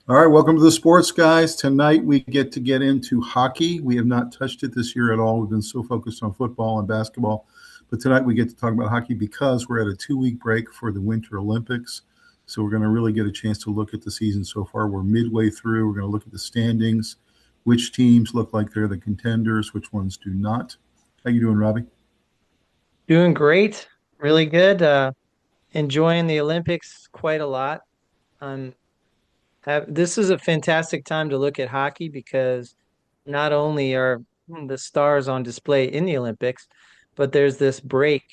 All right, welcome to the Sports Guys. Tonight we get into hockey. We have not touched it this year at all. We've been so focused on football and basketball. But tonight we get to talk about hockey because we're at a 2 week break for the Winter Olympics. So we're going to really get a chance to look at the season so far. We're midway through. We're going to look at the standings, which teams look like they're the contenders, which ones do not. How you doing, Robbie? Doing great, really good. Enjoying the Olympics quite a lot. Um, this is a fantastic time to look at hockey because not only are the stars on display in the Olympics, but there's this break,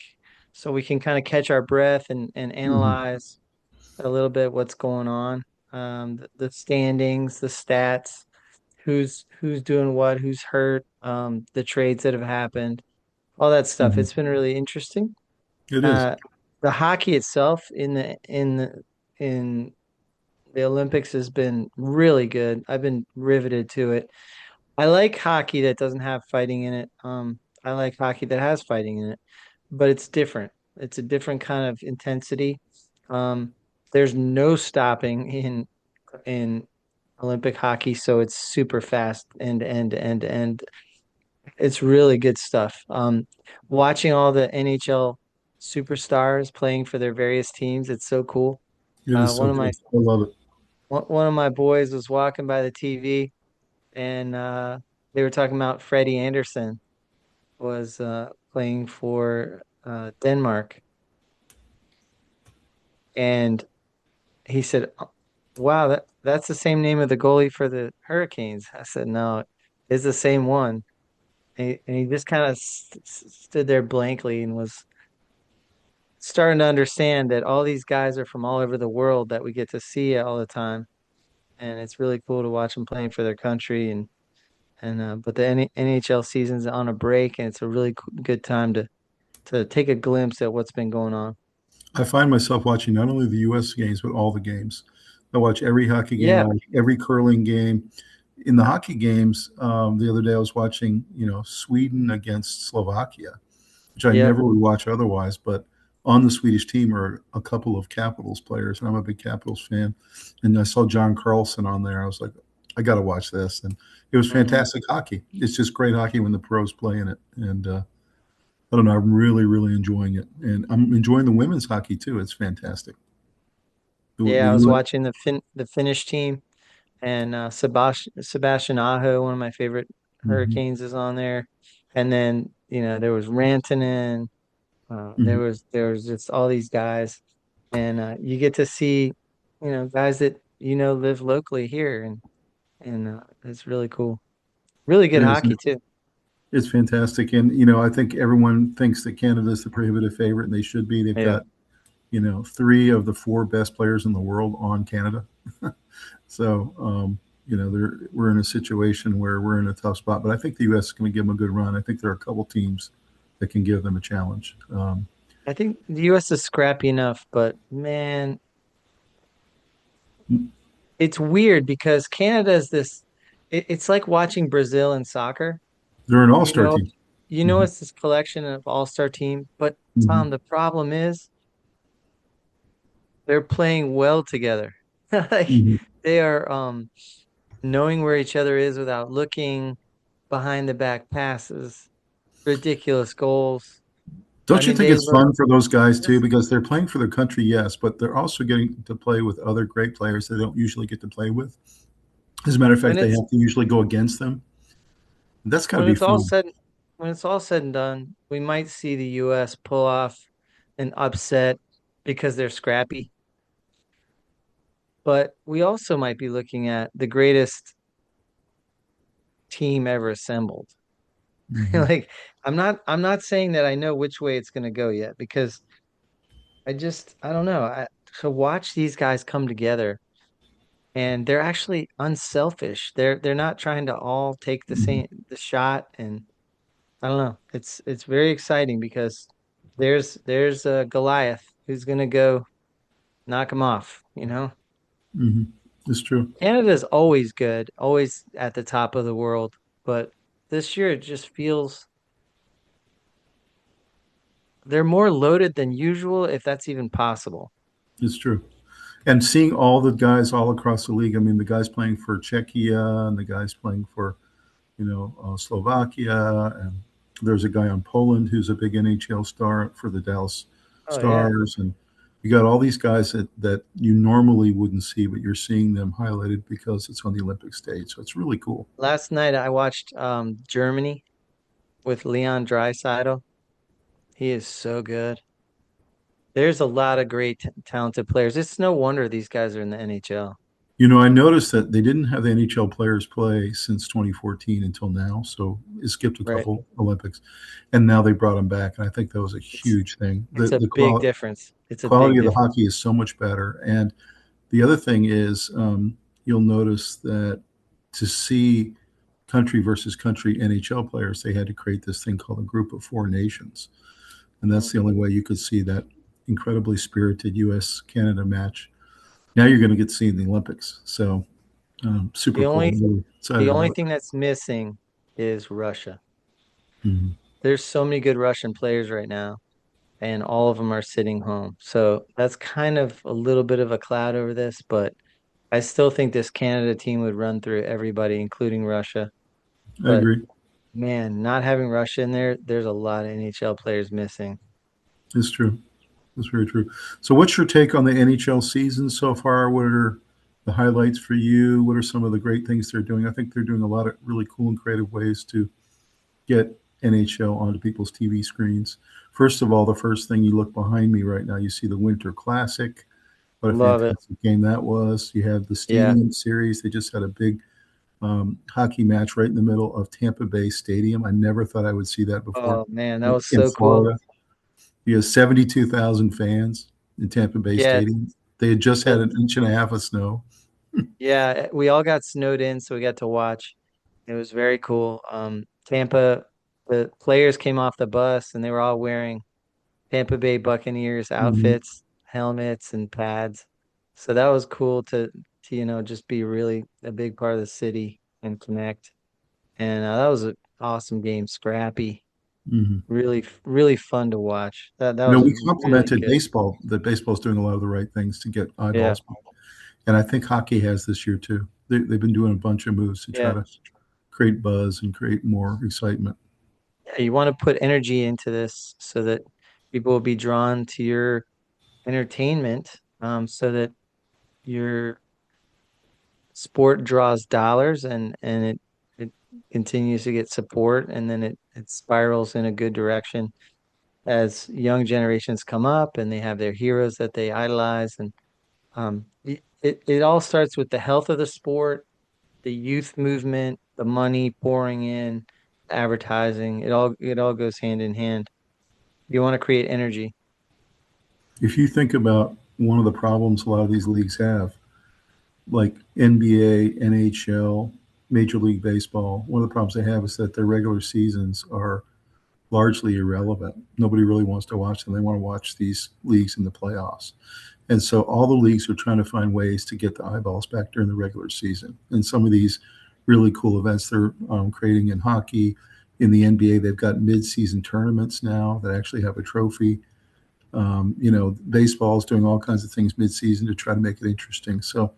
so we can kind of catch our breath and Mhm. analyze a little bit what's going on. The standings, the stats, who's doing what, who's hurt, the trades that have happened, all that stuff. Mhm. It's been really interesting. It is. Uh, the hockey itself in the Olympics has been really good. I've been riveted to it. I like hockey that doesn't have fighting in it. I like hockey that has fighting in it, but it's different. It's a different kind of intensity. Um, there's no stopping in Olympic hockey, so it's super fast end to end to end to end. It's really good stuff. Watching all the NHL superstars playing for their various teams, it's so cool. It Uh, is so one of my good. I love it. one of my boys was walking by the TV, and they were talking about Freddie Anderson was playing for Denmark, and he said, "Wow, that's the same name of the goalie for the Hurricanes." I said, "No, it's the same one." And he just kind of stood there blankly and was starting to understand that all these guys are from all over the world that we get to see all the time, and it's really cool to watch them playing for their country. But the NHL season's on a break, and it's a really good time to take a glimpse at what's been going on. I find myself watching not only the U.S. games, but all the games. I watch every hockey game, I Yeah, watch every curling game. In the hockey games, the other day I was watching, Sweden against Slovakia, which I yep. never would watch otherwise. But on the Swedish team are a couple of Capitals players, and I'm a big Capitals fan. And I saw John Carlson on there. I was like, I got to watch this, and it was hmm fantastic hockey. It's just great hockey when the pros play in it, and I don't know. I'm really, really enjoying it, and I'm enjoying the women's hockey too. It's fantastic. The Yeah, I was U.S. watching the Finnish team, and Sebastian Aho, one of my favorite Mhm, Hurricanes, is on there. And then there was Rantanen. mhm. There was just all these guys, and you get to see guys that live locally here, and it's really cool. Really good It is. hockey too. It's fantastic, and I think everyone thinks that Canada is the prohibitive favorite, and they should be. They've Yeah. got three of the four best players in the world on Canada. So we're in a situation where we're in a tough spot, but I think the U.S. is going to give them a good run. I think there are a couple teams that can give them a challenge. I think the US is scrappy enough, but man, it's weird because Canada is it's like watching Brazil in soccer. They're an You all-star know, team. you know Hmm. it's this collection of all-star team, but Hmm. Tom, the problem is they're playing well together. Like Hmm. they are knowing where each other is without looking, behind the back passes, ridiculous goals. I Don't you mean, think they it's look fun for those guys too? just Because they're playing for their country, yes, but they're also getting to play with other great players they don't usually get to play with. As a matter of when fact, they it's have to usually go against them. That's got to when be it's all fun. said when it's all said and done, we might see the US pull off an upset because they're scrappy, but we also might be looking at the greatest team ever assembled. Hmm. Like I'm not saying that I know which way it's going to go yet because I don't know. To watch these guys come together and they're actually unselfish. They're not trying to all take the shot, and I don't know. It's very exciting because there's a Goliath who's gonna go knock him off. Hmm. It's true. Canada's always good, always at the top of the world, but this year it just feels they're more loaded than usual, if that's even possible. It's true. And seeing all the guys all across the league. I mean, the guys playing for Czechia and the guys playing for Slovakia, and there's a guy on Poland who's a big NHL star for the Dallas Oh yeah. Stars, and you got all these guys that you normally wouldn't see, but you're seeing them highlighted because it's on the Olympic stage. So it's really cool. Last night I watched Germany with Leon Draisaitl. He is so good. There's a lot of great talented players. It's no wonder these guys are in the NHL. I noticed that they didn't have the NHL players play since 2014 until now, so it skipped a Right. couple Olympics, and now they brought them back, and I think that was a It's huge thing. it's The a the big quality difference. It's a quality big of the difference. hockey is so much better, and the other thing is, you'll notice that to see country versus country NHL players, they had to create this thing called a group of four nations. And that's the only way you could see that incredibly spirited US Canada match. Now you're going to get to see in the Olympics. So super The cool. only I'm really excited the only about thing that's missing is Russia. it. Mhm. There's so many good Russian players right now, and all of them are sitting home. So that's kind of a little bit of a cloud over this, but I still think this Canada team would run through everybody, including Russia. I But agree. man, not having Russia in there, there's a lot of NHL players missing. It's true. It's very true. So, what's your take on the NHL season so far? What are the highlights for you? What are some of the great things they're doing? I think they're doing a lot of really cool and creative ways to get NHL onto people's TV screens. First of all, the first thing you look behind me right now, you see the Winter Classic. What a Love it. fantastic game that was. You have the Yeah. Stadium Series. They just had a big hockey match right in the middle of Tampa Bay Stadium. I never thought I would see that before Oh man, that was in so cool. Florida. You have 72,000 fans in Tampa Bay Yeah, Stadium. They had just had the, an inch and a half of snow. yeah, we all got snowed in, so we got to watch. It was very cool. Tampa, the players came off the bus and they were all wearing Tampa Bay Buccaneers Mm-hmm. outfits, helmets and pads. So that was cool to just be really a big part of the city and connect. And that was an awesome game, scrappy, Mm-hmm. really fun to watch. That was We really complimented good. baseball. That baseball's doing a lot of the right things to get Yeah, eyeballs, and I think hockey has this year too. They've been doing a bunch of moves to try yeah. to create buzz and create more excitement. Yeah, you want to put energy into this so that people will be drawn to your entertainment, so that your sport draws dollars and it continues to get support and then it spirals in a good direction as young generations come up and they have their heroes that they idolize and it all starts with the health of the sport, the youth movement, the money pouring in, advertising. It all goes hand in hand. You want to create energy. If you think about one of the problems a lot of these leagues have, like NBA, NHL, Major League Baseball, one of the problems they have is that their regular seasons are largely irrelevant. Nobody really wants to watch them. They want to watch these leagues in the playoffs. And so all the leagues are trying to find ways to get the eyeballs back during the regular season. And some of these really cool events they're creating in hockey, in the NBA, they've got mid-season tournaments now that actually have a trophy. Baseball is doing all kinds of things mid-season to try to make it interesting. So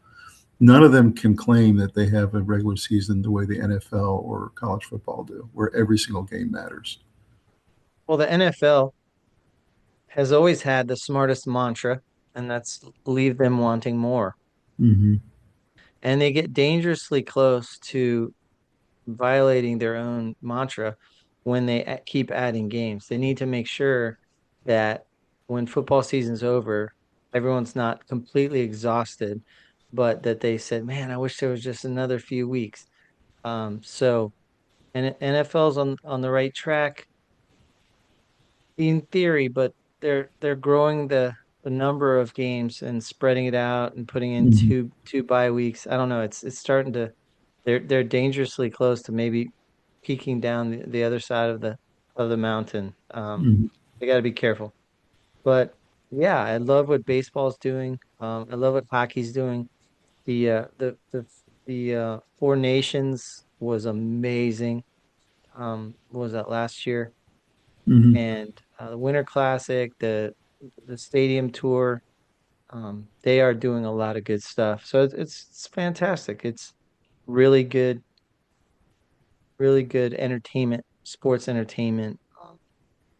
none of them can claim that they have a regular season the way the NFL or college football do, where every single game matters. Well, the NFL has always had the smartest mantra, and that's leave them wanting more. Mm-hmm. And they get dangerously close to violating their own mantra when they keep adding games. They need to make sure that when football season's over, everyone's not completely exhausted, but that they said, "Man, I wish there was just another few weeks." So, and NFL's on the right track in theory, but they're growing the number of games and spreading it out and putting in Mm-hmm. two bye weeks. I don't know. It's starting to they're dangerously close to maybe peeking down the other side of the mountain. Mm-hmm. They got to be careful. But yeah, I love what baseball's doing. I love what hockey's doing. The Four Nations was amazing. What was that last year? Mm-hmm. And the Winter Classic, the stadium tour. They are doing a lot of good stuff. So it's fantastic. It's really good, really good entertainment, sports entertainment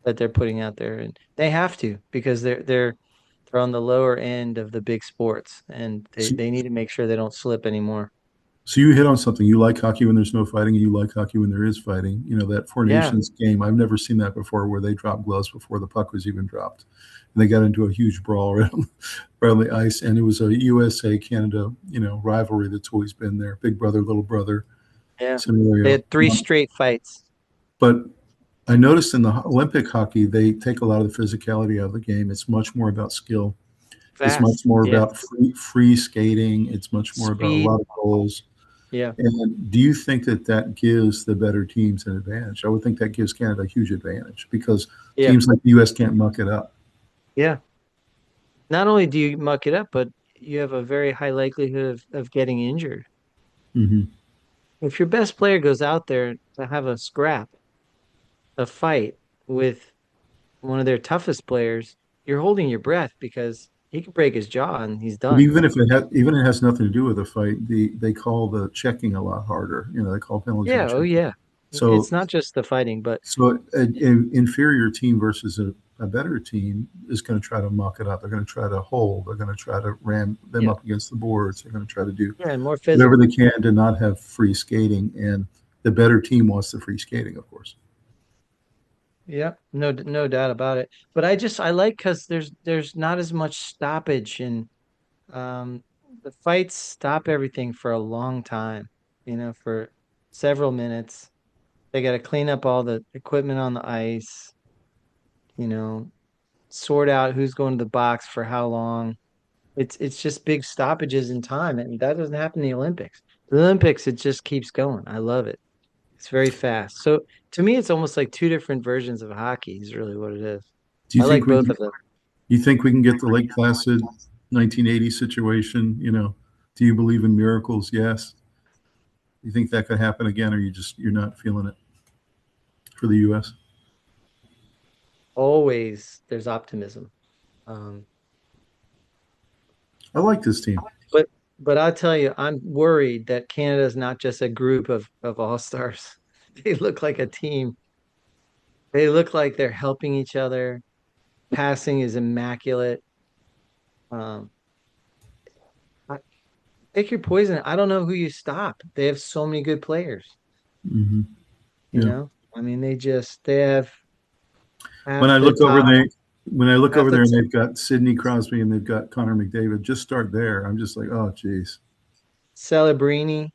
that they're putting out there, and they have to because they're on the lower end of the big sports, and So, they need to make sure they don't slip anymore. so you hit on something. You like hockey when there's no fighting, and you like hockey when there is fighting. You know, that Four Yeah, Nations game, I've never seen that before where they dropped gloves before the puck was even dropped. And they got into a huge brawl around the ice. And it was a USA Canada, rivalry that's always been there. Big brother, little brother yeah. They scenario. had three straight fights. But I noticed in the Olympic hockey, they take a lot of the physicality out of the game. It's much more about skill. It's much Fast. more Yeah. about free skating. It's much more about a Speed. lot of goals. Yeah. And do you think that that gives the better teams an advantage? I would think that gives Canada a huge advantage because Yeah. teams like the U.S. can't muck it up. Yeah. Not only do you muck it up, but you have a very high likelihood of getting injured. Hmm. If your best player goes out there to have a scrap, a fight with one of their toughest players, you're holding your breath because he could break his jaw and he's But done. even it has nothing to do with the fight, they call the checking a lot harder. They call penalties on Yeah, oh checking. yeah. So It's not just the fighting, but So an inferior team versus a better team is going to try to muck it up. They're going to try to hold. They're going to try to ram them yeah, up against the boards. They're going to try to do yeah, and more whatever they physical. can to not have free skating. And the better team wants the free skating, of course. Yeah, no doubt about it. But I like because there's not as much stoppage and um the fights stop everything for a long time, for several minutes. They got to clean up all the equipment on the ice, you know, sort out who's going to the box for how long. It's just big stoppages in time, and that doesn't happen in the Olympics. The Olympics, it just keeps going. I love it. It's very fast. So to me, it's almost like two different versions of hockey is really what it is. Do you I think like we both can, of them. you think we can get the Lake Placid 1980 situation? Do you believe in miracles? Yes. You think that could happen again, or you're not feeling it for the U.S.? Always there's optimism. Um, I like this team. but but I tell you, I'm worried that Canada is not just a group of all-stars. They look like a team. They look like they're helping each other. Passing is immaculate. Um, I, Pick your poison. I don't know who you stop. They have so many good players, Hmm. you Yeah. know? I mean, they have When I half the look over top, there, when I look half over the there and they've got Sidney Crosby and they've got Connor McDavid, just start there. I'm just like, oh, geez. Celebrini.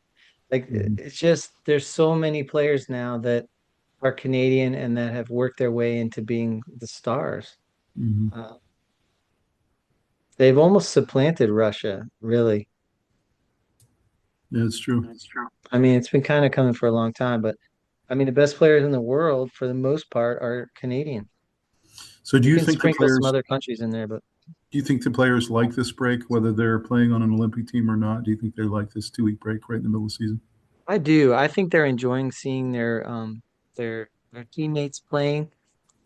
Like Hmm. it's just there's so many players now that are Canadian and that have worked their way into being the stars. Hmm. Uh, they've almost supplanted Russia, really. Yeah, it's true. That's true. I mean, it's been kind of coming for a long time, but I mean, the best players in the world, for the most part, are Canadian. So, do You you can think the sprinkle some players? other countries in there, but Do you think the players like this break, whether they're playing on an Olympic team or not? Do you think they like this 2 week break right in the middle of the season? I do. I think they're enjoying seeing their teammates playing.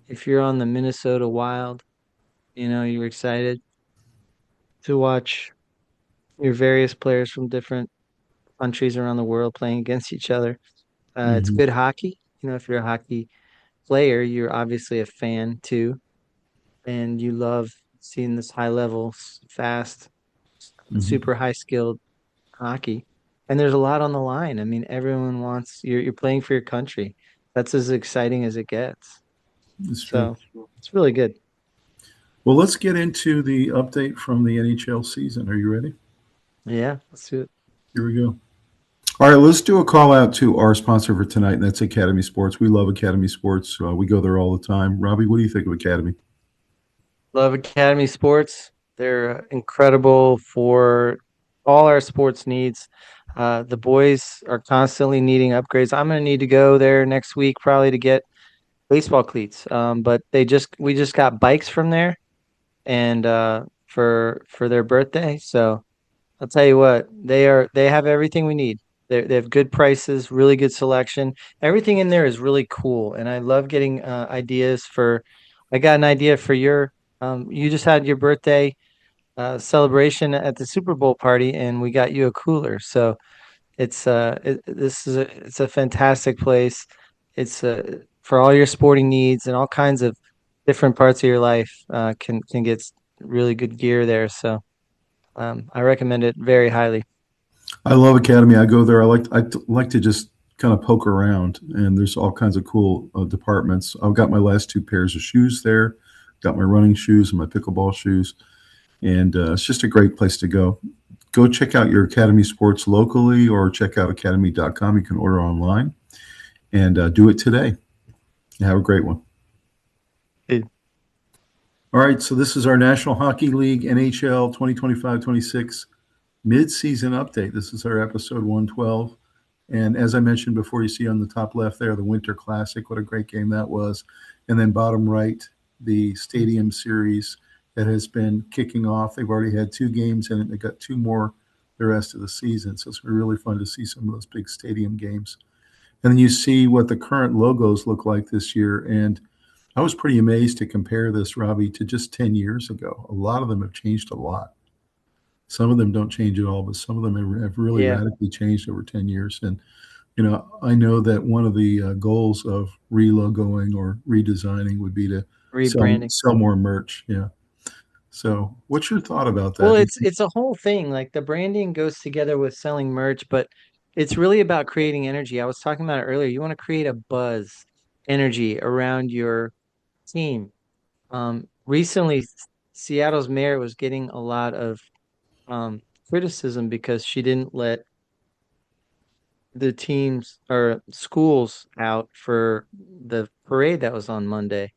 If you're on the Minnesota Wild, you're excited to watch your various players from different countries around the world playing against each other. It's Hmm. good hockey. If you're a hockey player, you're obviously a fan too, and you love seeing this high level, fast, Hmm. super high skilled hockey. And there's a lot on the line. I mean, everyone wants you're playing for your country. That's as exciting as it gets. It's true. So it's really good. Well, let's get into the update from the NHL season. Are you ready? Yeah, let's do it. Here we go. All right, let's do a call out to our sponsor for tonight, and that's Academy Sports. We love Academy Sports. We go there all the time. Robbie, what do you think of Academy? Love Academy Sports. They're incredible for all our sports needs. The boys are constantly needing upgrades. I'm going to need to go there next week probably to get baseball cleats. But we just got bikes from there and for their birthday. So I'll tell you what, they have everything we need. They have good prices, really good selection. Everything in there is really cool, and I love getting ideas for. I got an idea for your. You just had your birthday. celebration at the Super Bowl party, and we got you a cooler. So this is it's a fantastic place. It's for all your sporting needs and all kinds of different parts of your life can get really good gear there. So I recommend it very highly. I love Academy. I go there. I like to just kind of poke around, and there's all kinds of cool departments. I've got my last two pairs of shoes there. Got my running shoes and my pickleball shoes, and it's just a great place to go. Go check out your Academy sports locally, or check out academy.com. You can order online, and do it today. Have a great one. Dude. All right, so this is our National Hockey League NHL 2025-26 mid-season update. This is our episode 112. And as I mentioned before, you see on the top left there, the Winter Classic. What a great game that was. And then bottom right, the Stadium Series that has been kicking off. They've already had two games in it. They got two more the rest of the season. So it's really fun to see some of those big stadium games. And then you see what the current logos look like this year. And I was pretty amazed to compare this, Robbie, to just 10 years ago. A lot of them have changed a lot. Some of them don't change at all, but some of them have really Yeah, radically changed over 10 years. And, I know that one of the goals of relogoing or redesigning would be to sell, rebranding. sell more merch. Yeah. So what's your thought about Well, that? it's a whole thing. Like the branding goes together with selling merch, but it's really about creating energy. I was talking about it earlier. You want to create a buzz, energy around your team. Recently, Seattle's mayor was getting a lot of criticism because she didn't let the teams or schools out for the parade that was on Monday.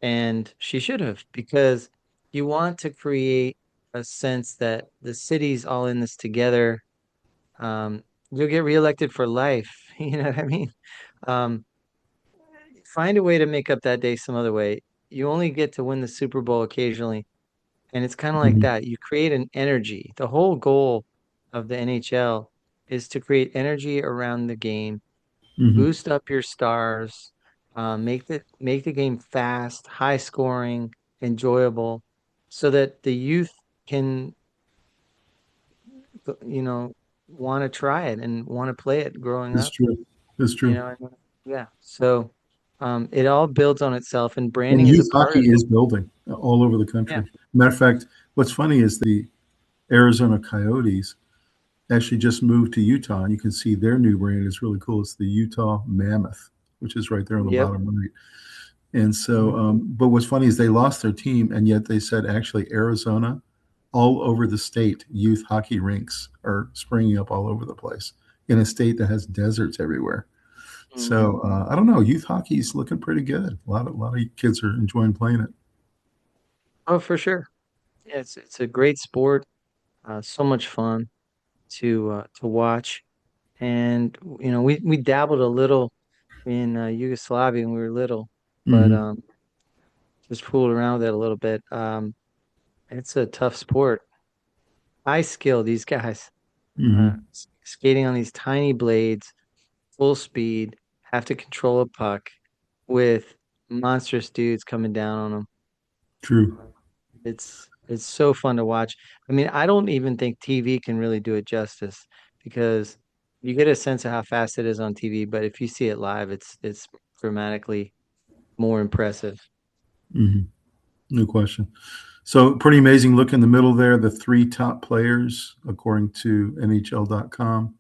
And she should have, because you want to create a sense that the city's all in this together. You'll get reelected for life. You know what I mean? Um, find a way to make up that day some other way. You only get to win the Super Bowl occasionally. And it's kind of like Mhm, that. You create an energy. The whole goal of the NHL is to create energy around the game, mhm. boost up your stars, make the game fast, high scoring, enjoyable, so that the youth can, you know, want to try it and want to play it growing It's up. true. It's You true. know, yeah. So it all builds on itself, and And branding is a youth part of hockey it. is building all over the Yeah. country. Matter of fact, what's funny is the Arizona Coyotes actually just moved to Utah, and you can see their new brand is really cool. It's the Utah Mammoth, which is right there on the Yep. bottom right. And so, Mhm. but what's funny is they lost their team, and yet they said actually Arizona, all over the state, youth hockey rinks are springing up all over the place in a state that has deserts everywhere. Mhm. So I don't know, youth hockey is looking pretty good. A lot of kids are enjoying playing it. Oh, for sure. Yeah, it's a great sport. So much fun to watch. And we dabbled a little in Yugoslavia when we were little, but Hmm. just fooled around with it a little bit. It's a tough sport. High skill, these guys Hmm. skating on these tiny blades, full speed, have to control a puck with monstrous dudes coming down on them. True. It's so fun to watch. I mean, I don't even think TV can really do it justice because you get a sense of how fast it is on TV, but if you see it live, it's dramatically more impressive. Hmm. No question. So pretty amazing look in the middle there. The three top players, according to NHL.com,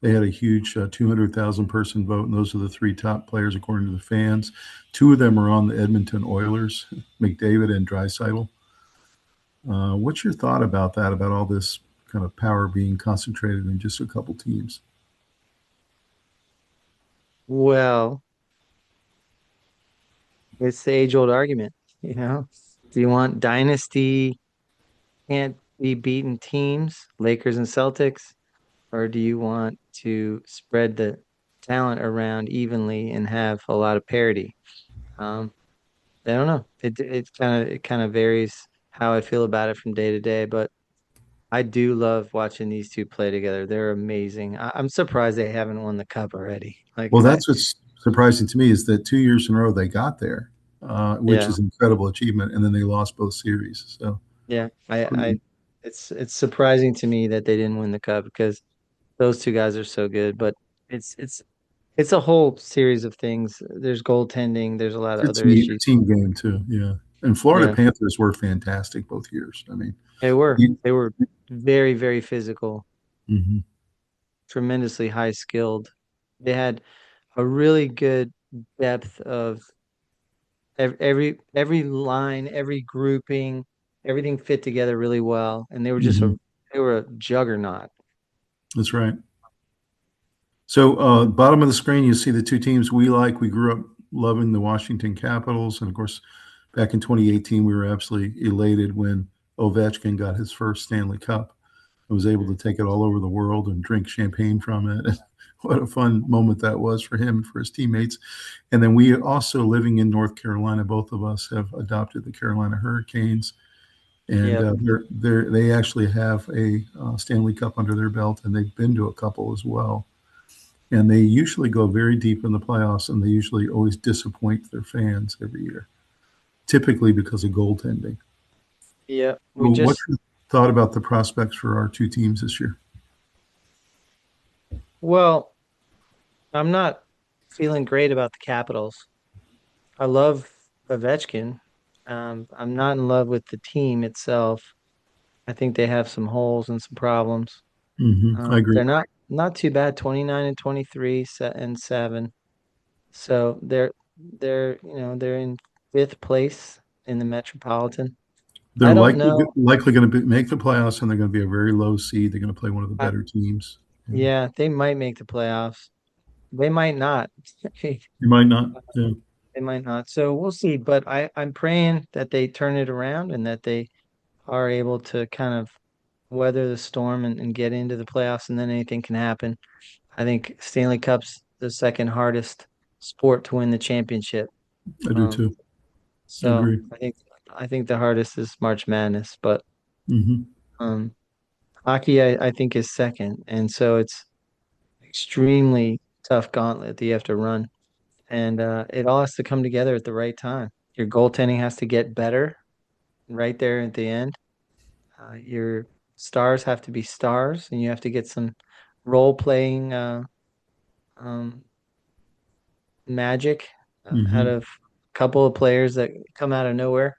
they had a huge 200,000 person vote, and those are the three top players according to the fans. Two of them are on the Edmonton Oilers, McDavid and Draisaitl. What's your thought about that? About all this kind of power being concentrated in just a couple teams? Well, it's the age-old argument, you know. Do you want dynasty can't be beaten teams, Lakers and Celtics, or do you want to spread the talent around evenly and have a lot of parity? Um, I don't know. It kind of varies how I feel about it from day to day, but I do love watching these two play together. They're amazing. I'm surprised they haven't won the cup already. Well, that's what's surprising to me is that 2 years in a row they got there, which Yeah, is an incredible achievement, and then they lost both series. So yeah. I pretty. It's surprising to me that they didn't win the cup because those two guys are so good. But it's it's it's a whole series of things. There's goaltending. There's a lot of It's other neat, a issues. team game too. Yeah, and Florida Yeah, Panthers were fantastic both years. I mean, they were. you, They were very, very physical, mhm. tremendously high skilled. They had a really good depth of every line, every grouping, everything fit together really well, and they were just Mhm. they were a juggernaut. That's right. So, bottom of the screen, you see the two teams we like. We grew up loving the Washington Capitals, and of course, back in 2018, we were absolutely elated when Ovechkin got his first Stanley Cup and was able to take it all over the world and drink champagne from it. What a fun moment that was for him, for his teammates. And then we also, living in North Carolina, both of us have adopted the Carolina Hurricanes, and Yep. they actually have a Stanley Cup under their belt, and they've been to a couple as well. And they usually go very deep in the playoffs, and they usually always disappoint their fans every year, typically because of goaltending. Yep. We Well, what's just your thought about the prospects for our two teams this year? well, I'm not feeling great about the Capitals. I love Ovechkin. I'm not in love with the team itself. I think they have some holes and some problems. I agree. They're not too bad, 29 and 23 and 7. So they're in fifth place in the Metropolitan. They're I don't know. likely going to make the playoffs, and they're going to be a very low seed. They're going to play one of the I, better teams. Yeah. yeah, they might make the playoffs. They might not. You might not. Yeah. They might not. So we'll see. But I'm praying that they turn it around and that they are able to kind of weather the storm and get into the playoffs, and then anything can happen. I think Stanley Cup's the second hardest sport to win the championship. I do Um, too. I so agree. I think the hardest is March Madness, but hmm um, hockey I think is second, and so it's extremely tough gauntlet that you have to run, and it all has to come together at the right time. Your goaltending has to get better right there at the end. Your stars have to be stars, and you have to get some role playing um, magic out hmm of a couple of players that come out of nowhere.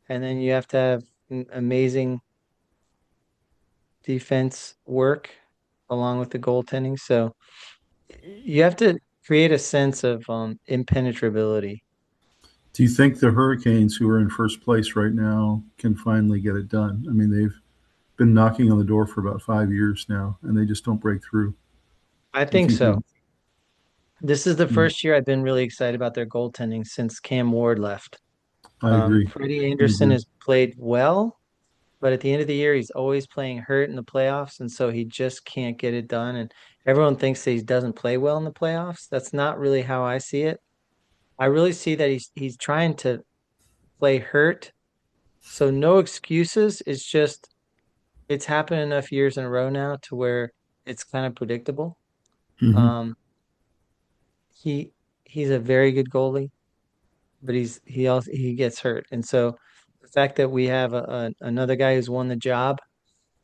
And then you have to have amazing defense work along with the goaltending. So you have to create a sense of impenetrability. Do you think the Hurricanes, who are in first place right now, can finally get it done? I mean, they've been knocking on the door for about 5 years now, and they just don't break through. I Do you think think so. they? This is the Yeah, first year I've been really excited about their goaltending since Cam Ward left. I agree. Freddie I Anderson agree. has played well, but at the end of the year, he's always playing hurt in the playoffs, and so he just can't get it done. And everyone thinks that he doesn't play well in the playoffs. That's not really how I see it. I really see that he's trying to play hurt. So no excuses. It's just it's happened enough years in a row now to where it's kind of predictable. hmm Um, he he's a very good goalie, but he gets hurt, and so the fact that we have another guy who's won the job,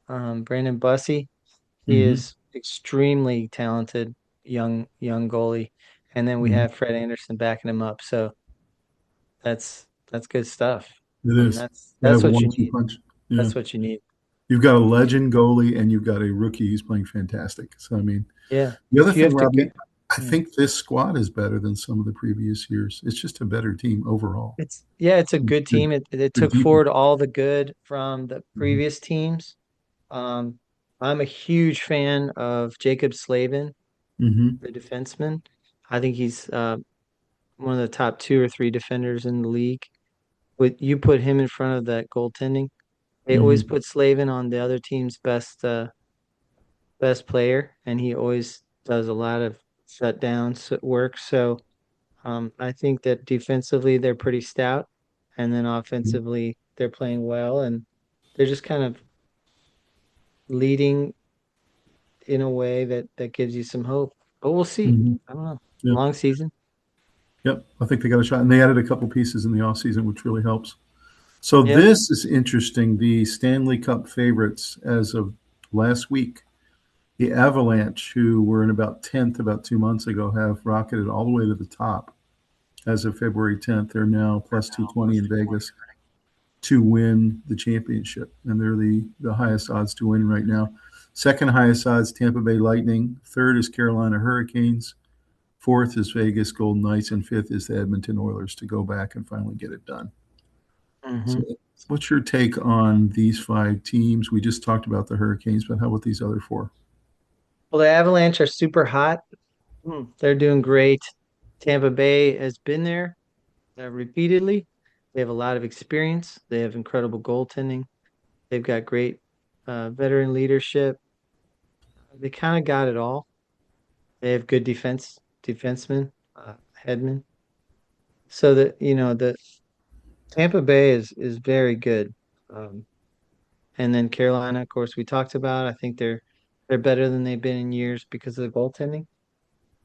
Brandon Bussey, he hmm is extremely talented young goalie, and then we hmm have Fred Anderson backing him up. So that's good stuff. It is. They That's have a what you one-two need. punch. Yeah. That's what you need. You've got a legend goalie and you've got a rookie who's playing fantastic. So, I mean, Yeah. the other If you thing, have to go, Robbie, I think this squad is better than some of the previous years. It's just a better team overall. it's a good They're, team. It they're took deep. forward all the good from the hmm previous teams. Um, I'm a huge fan of Jacob Slavin, hmm the defenseman. I think he's one of the top two or three defenders in the league. With you put him in front of that goaltending, they always hmm put Slavin on the other team's best player, and he always does a lot of shutdown work. So I think that defensively they're pretty stout, and then offensively they're playing well, and they're just kind of leading in a way that gives you some hope. But we'll see. hmm I don't know. Yep. Long season. Yep. I think they got a shot. And they added a couple pieces in the offseason, which really helps. So Yeah. this is interesting. The Stanley Cup favorites as of last week, the Avalanche, who were in about 10th about 2 months ago, have rocketed all the way to the top. As of February 10th, they're now plus 220 in Vegas to win the championship, and they're the highest odds to win right now. Second highest odds, Tampa Bay Lightning. Third is Carolina Hurricanes. Fourth is Vegas Golden Knights, and fifth is the Edmonton Oilers to go back and finally get it done. So, Hmm. what's your take on these five teams? We just talked about the Hurricanes, but how about these other four? Well, the Avalanche are super hot. They're doing great. Tampa Bay has been there repeatedly. They have a lot of experience. They have incredible goaltending. They've got great veteran leadership. They kind of got it all. They have good defensemen, headmen. So that the Tampa Bay is very good. Um, and then Carolina, of course, we talked about. I think they're better than they've been in years because of the goaltending.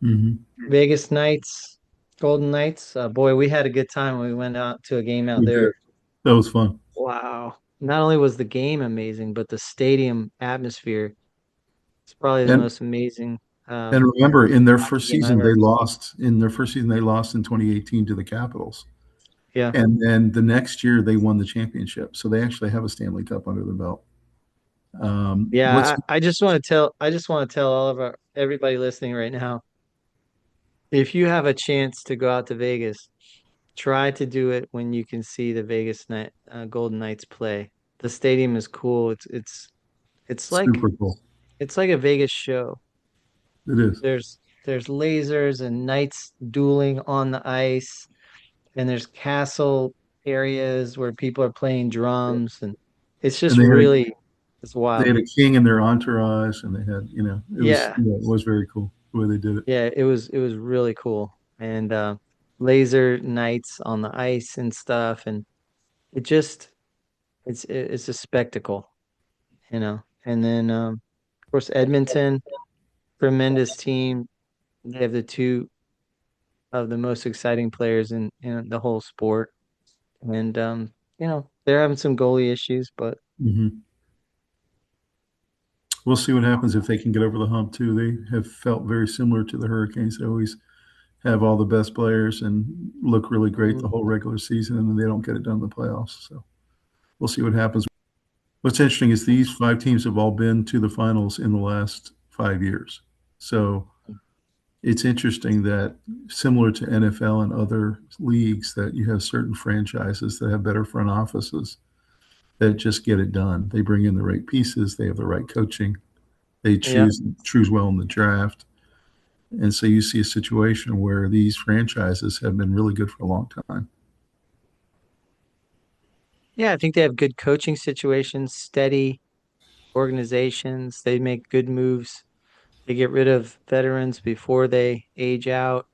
Mm-hmm. Vegas Knights, Golden Knights. Boy, we had a good time when we went out to a game out We did. there. That was fun. Wow. Not only was the game amazing, but the stadium atmosphere is probably the And most amazing and remember, in their hockey first game I've season, ever they seen. lost. In their first season, they lost in 2018 to the Capitals. Yeah. And then the next year, they won the championship. So they actually have a Stanley Cup under their belt. What's Yeah, I just want to tell all of our everybody listening right now, if you have a chance to go out to Vegas, try to do it when you can see the Golden Knights play. The stadium is cool. It's like super cool? it's like a Vegas show. It is. There's lasers and knights dueling on the ice, and there's castle areas where people are playing drums, and it's And just really it's they wild. had a king in their entourage, and they had, Yeah. it was very cool the way they did it. Yeah, it was really cool. And laser nights on the ice and stuff, and it just it's a spectacle, you know. And then of course Edmonton, tremendous team. They have the two of the most exciting players in the whole sport. And they're having some goalie issues, but Hmm. We'll see what happens if they can get over the hump too. They have felt very similar to the Hurricanes. They always have all the best players and look really great the Mhm. whole regular season, and then they don't get it done in the playoffs. So we'll see what happens. What's interesting is these five teams have all been to the finals in the last 5 years. So it's interesting that, similar to NFL and other leagues, that you have certain franchises that have better front offices that just get it done. They bring in the right pieces, they have the right coaching, they Yeah. choose well in the draft. And so you see a situation where these franchises have been really good for a long time. Yeah, I think they have good coaching situations, steady organizations. They make good moves. They get rid of veterans before they age out.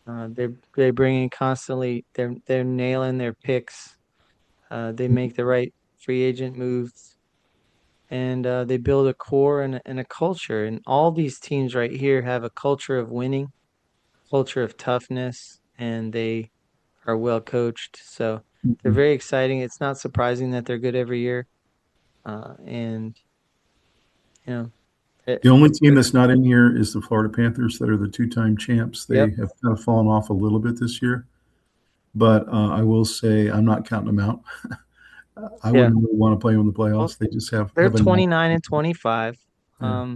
They bring in constantly. They're nailing their picks. They make the right free agent moves, and they build a core and a culture. And all these teams right here have a culture of winning, culture of toughness, and they are well coached. So they're Mhm. very exciting. It's not surprising that they're good every year. And you know, The only it's team that's not in here is the Florida Panthers, that are the two-time champs. They yep, have kind of fallen off a little bit this year, but I will say I'm not counting them out. I yeah. wouldn't really want to play them in the Well, playoffs. They just they're have a knack. 29 and 25. Yeah,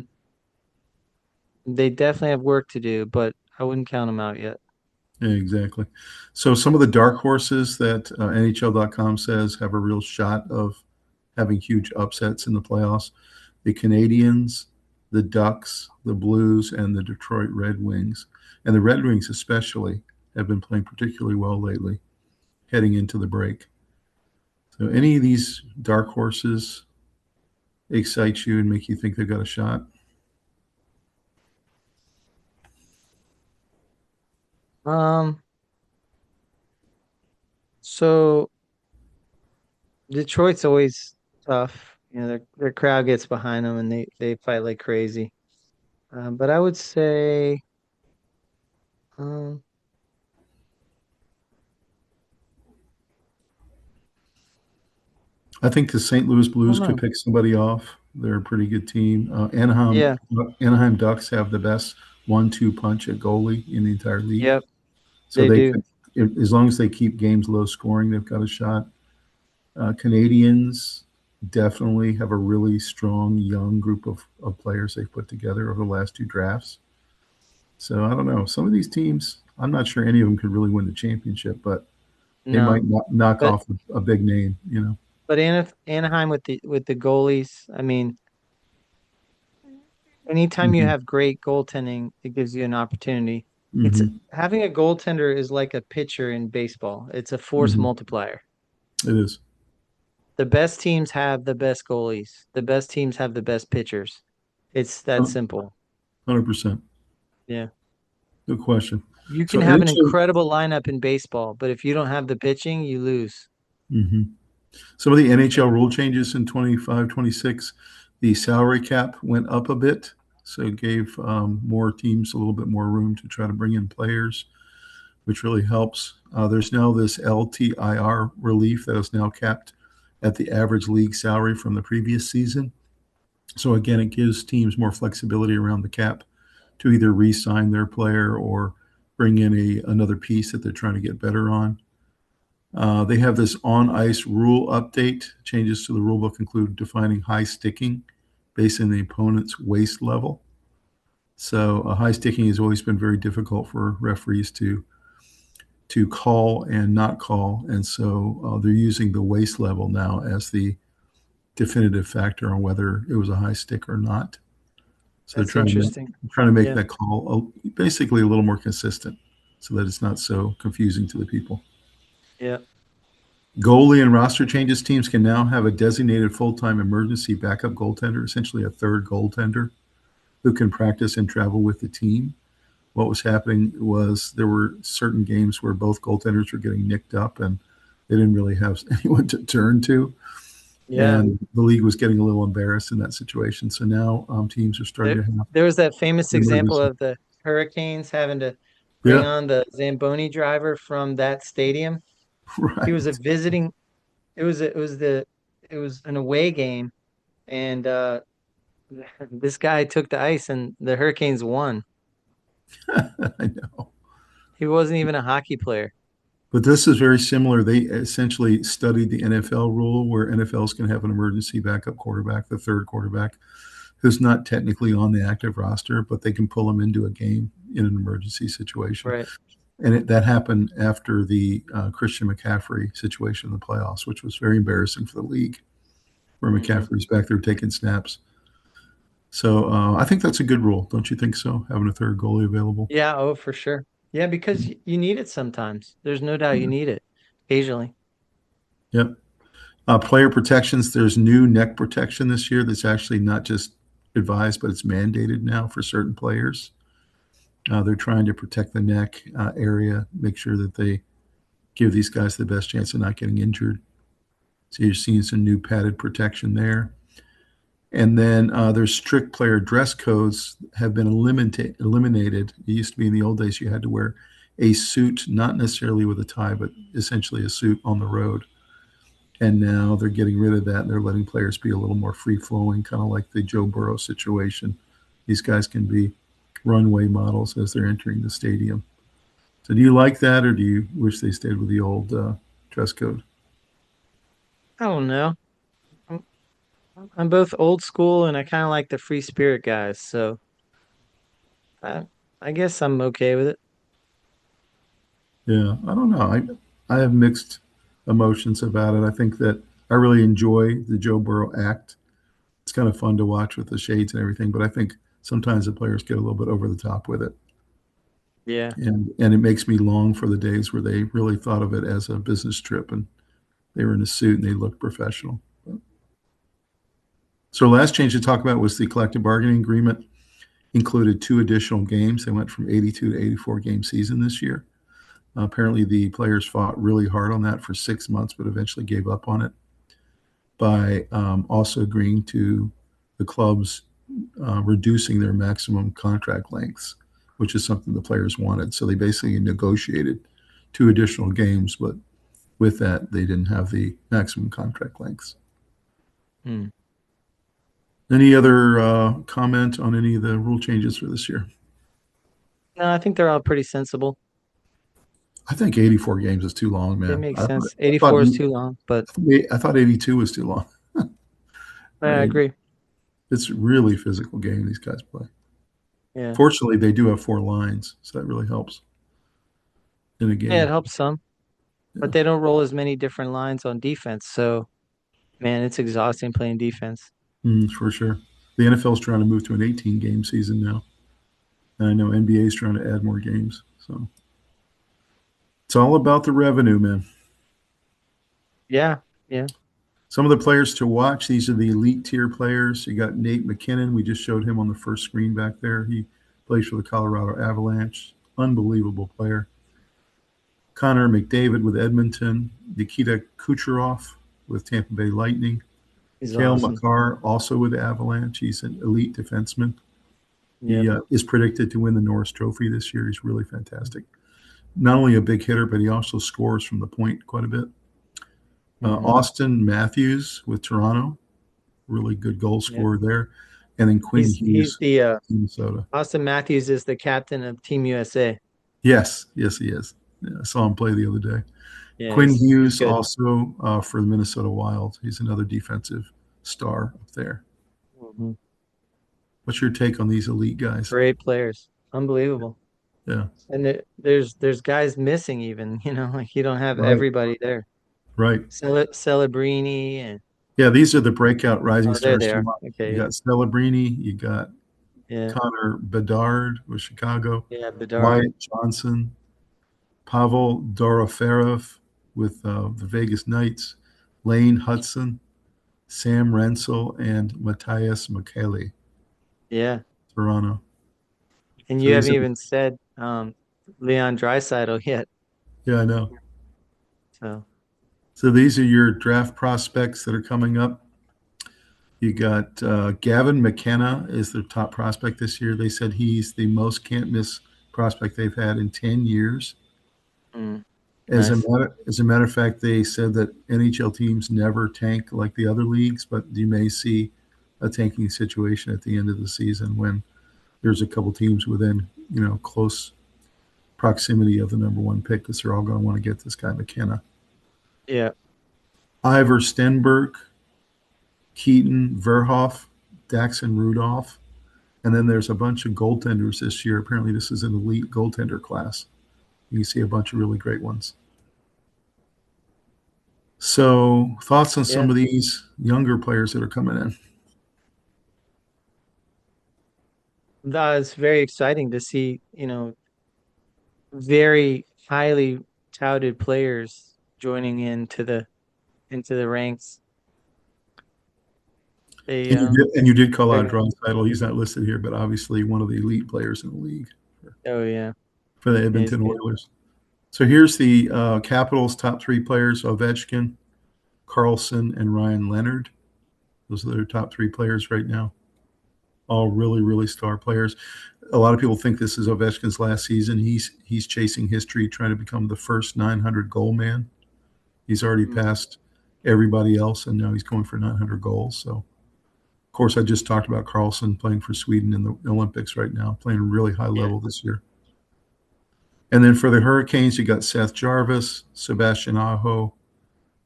They definitely have work to do, but I wouldn't count them out yet. yeah, exactly. So some of the dark horses that NHL.com says have a real shot of having huge upsets in the playoffs: the Canadians, the Ducks, the Blues, and the Detroit Red Wings. And the Red Wings especially have been playing particularly well lately, heading into the break. So any of these dark horses excite you and make you think they've got a shot? Um, so Detroit's always tough. Their crowd gets behind them and they fight like crazy. But I would say, um, I think the St. Louis I Blues don't could know. pick somebody off. They're a pretty good team. Yeah. Anaheim Ducks have the best 1-2 punch at goalie in the entire league. Yep. So They they do. could, as long as they keep games low scoring, they've got a shot. Canadians definitely have a really strong young group of players they've put together over the last two drafts. So I don't know. Some of these teams, I'm not sure any of them could really win the championship, but they might No. knock But off a big name, you know. Anaheim with the goalies, I mean, anytime you Hmm. have great goaltending, it gives you an opportunity. It's Hmm. having a goaltender is like a pitcher in baseball. It's a force Hmm. multiplier. It is. The best teams have the best goalies. The best teams have the best pitchers. It's that simple. 100%. Yeah. Good question. You So can have an NHL, incredible lineup in baseball, but if you don't have the pitching, you lose. mhm. Some of the NHL rule changes in 25, 26, the salary cap went up a bit. So it gave more teams a little bit more room to try to bring in players, which really helps. There's now this LTIR relief that is now capped at the average league salary from the previous season. So again, it gives teams more flexibility around the cap to either re-sign their player or bring in another piece that they're trying to get better on. They have this on ice rule update. Changes to the rule book include defining high sticking based on the opponent's waist level. So high sticking has always been very difficult for referees to call and not call, and so they're using the waist level now as the definitive factor on whether it was a high stick or not. So they're That's interesting. trying to make Yeah. that call basically a little more consistent, so that it's not so confusing to the people. Yeah. Goalie and roster changes. Teams can now have a designated full-time emergency backup goaltender, essentially a third goaltender, who can practice and travel with the team. What was happening was there were certain games where both goaltenders were getting nicked up and they didn't really have anyone to turn to. Yeah. And the league was getting a little embarrassed in that situation. So now teams are starting There, to have there was that famous example emergency. of the Hurricanes having to bring Yeah, on the Zamboni driver from that stadium. He was a right. visiting, it was an away game, and this guy took the ice and the Hurricanes won. I know. He wasn't even a hockey player. But this is very similar. They essentially studied the NFL rule where NFLs can have an emergency backup quarterback, the third quarterback, who's not technically on the active roster, but they can pull him into a game in an emergency situation. Right. And that happened after the Christian McCaffrey situation in the playoffs, which was very embarrassing for the league, where Hmm. McCaffrey's back there taking snaps. So I think that's a good rule. Don't you think so? Having a third goalie available. Yeah, oh, for sure. Yeah, because you need it sometimes. There's no doubt you need it occasionally. Yep. Player protections. There's new neck protection this year that's actually not just advised, but it's mandated now for certain players. They're trying to protect the neck area, make sure that they give these guys the best chance of not getting injured. So you're seeing some new padded protection there. And then there's strict player dress codes have been eliminated. It used to be in the old days you had to wear a suit, not necessarily with a tie, but essentially a suit on the road. And now they're getting rid of that and they're letting players be a little more free flowing, kind of like the Joe Burrow situation. These guys can be runway models as they're entering the stadium. So do you like that, or do you wish they stayed with the old dress code? I don't know. I'm, I'm both old school and I kind of like the free spirit guys, so I, I guess I'm okay with it. Yeah, I don't know. I have mixed emotions about it. I think that I really enjoy the Joe Burrow act. It's kind of fun to watch with the shades and everything, but I think sometimes the players get a little bit over the top with it. Yeah. And it makes me long for the days where they really thought of it as a business trip and they were in a suit and they looked professional. So last change to talk about was the collective bargaining agreement included two additional games. They went from 82 to 84 game season this year. Apparently, the players fought really hard on that for 6 months, but eventually gave up on it by also agreeing to the clubs reducing their maximum contract lengths, which is something the players wanted. So they basically negotiated two additional games, but with that, they didn't have the maximum contract lengths. Hmm. Any other comment on any of the rule changes for this year? No, I think they're all pretty sensible. I think 84 games is too long, They man. make I thought, sense. I thought, 84 is too long, but I thought 82 was too long. I I mean, agree. it's really physical game these guys play. Yeah. Fortunately, they do have four lines, so that really helps in a Yeah, it game. helps some, but Yeah, they don't roll as many different lines on defense. So, man, it's exhausting playing defense. for sure. The NFL is trying to move to an 18 game season now, and I know NBA is trying to add more games. So it's all about the revenue, man. Yeah. Yeah. Some of the players to watch, these are the elite tier players. You got Nate McKinnon. We just showed him on the first screen back there. He plays for the Colorado Avalanche. Unbelievable player. Connor McDavid with Edmonton. Nikita Kucherov with Tampa Bay Lightning. He's Kale awesome. McCarr, also with the Avalanche. He's an elite defenseman. He Yep. is predicted to win the Norris Trophy this year. He's really fantastic. Not only a big hitter, but he also scores from the point quite a bit. Hmm. Austin Matthews with Toronto, really good goal Yep. scorer there. And then Quinn He's Hughes, the Minnesota. Austin Matthews is the captain of Team USA. Yes, yes, he is. Yeah, I saw him play the other day. Yeah, Quinn he's Hughes good. also for the Minnesota Wild. He's another defensive star up there. Hmm. What's your take on these elite guys? Great players. Unbelievable. Yeah, And there's guys missing even, like you don't have right, everybody there. right. Celebrini and Yeah, these are the breakout rising oh, there stars they to are. watch. You Okay. got Celebrini, you got Yeah. Connor Bedard with Chicago, Yeah, Bedard. Wyatt Johnson, Pavel Doroferov with the Vegas Knights, Lane Hudson, Sam Rensel, and Matthias Michele, Yeah. Toronto. And So you these haven't are, even said Leon Draisaitl yet. yeah, I know. So So these are your draft prospects that are coming up. You got Gavin McKenna is their top prospect this year. They said he's the most can't miss prospect they've had in 10 years. mm, As a nice. matter of fact, they said that NHL teams never tank like the other leagues, but you may see a tanking situation at the end of the season when there's a couple teams within close proximity of the number one pick because they're all going to want to get this guy McKenna. Yeah. Ivor Stenberg, Keaton Verhoff, Daxon Rudolph, and then there's a bunch of goaltenders this year. Apparently, this is an elite goaltender class. You can see a bunch of really great ones. So, thoughts on Yeah. some of these younger players that are coming in? It's very exciting to see, very highly touted players joining into the ranks. They And you did call they're out gonna Draisaitl. He's not listed here, but obviously one of the elite players in the league oh yeah. for the Yeah, he's Edmonton good. Oilers. So here's the Capitals' top three players: Ovechkin, Carlson, and Ryan Leonard. Those are their top three players right now. All really, really star players. A lot of people think this is Ovechkin's last season. He's chasing history, trying to become the first 900 goal man. He's already Mm, passed everybody else, and now he's going for 900 goals. So, of course, I just talked about Carlson playing for Sweden in the Olympics right now, playing really high yeah. level this year. And then for the Hurricanes, you got Seth Jarvis, Sebastian Aho,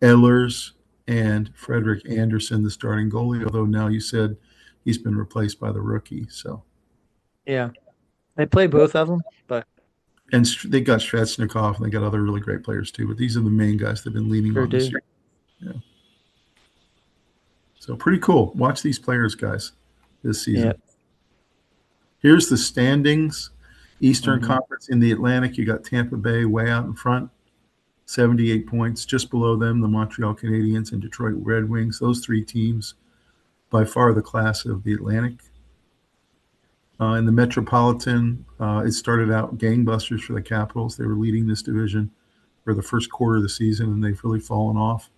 Ehlers, and Frederick Anderson, the starting goalie. Although now you said he's been replaced by the rookie. So, Yeah. They play both of them, but and they got Svechnikov and they got other really great players too. But these are the main guys they've been leaning sure on this do. year. Yeah. So pretty cool. Watch these players, guys, this Yeah. season. Here's the standings. Eastern Hmm. Conference in the Atlantic, you got Tampa Bay way out in front, 78 points. Just below them, the Montreal Canadiens and Detroit Red Wings. Those three teams, by far the class of the Atlantic. In the Metropolitan, it started out gangbusters for the Capitals. They were leading this division for the first quarter of the season, and they've really fallen off.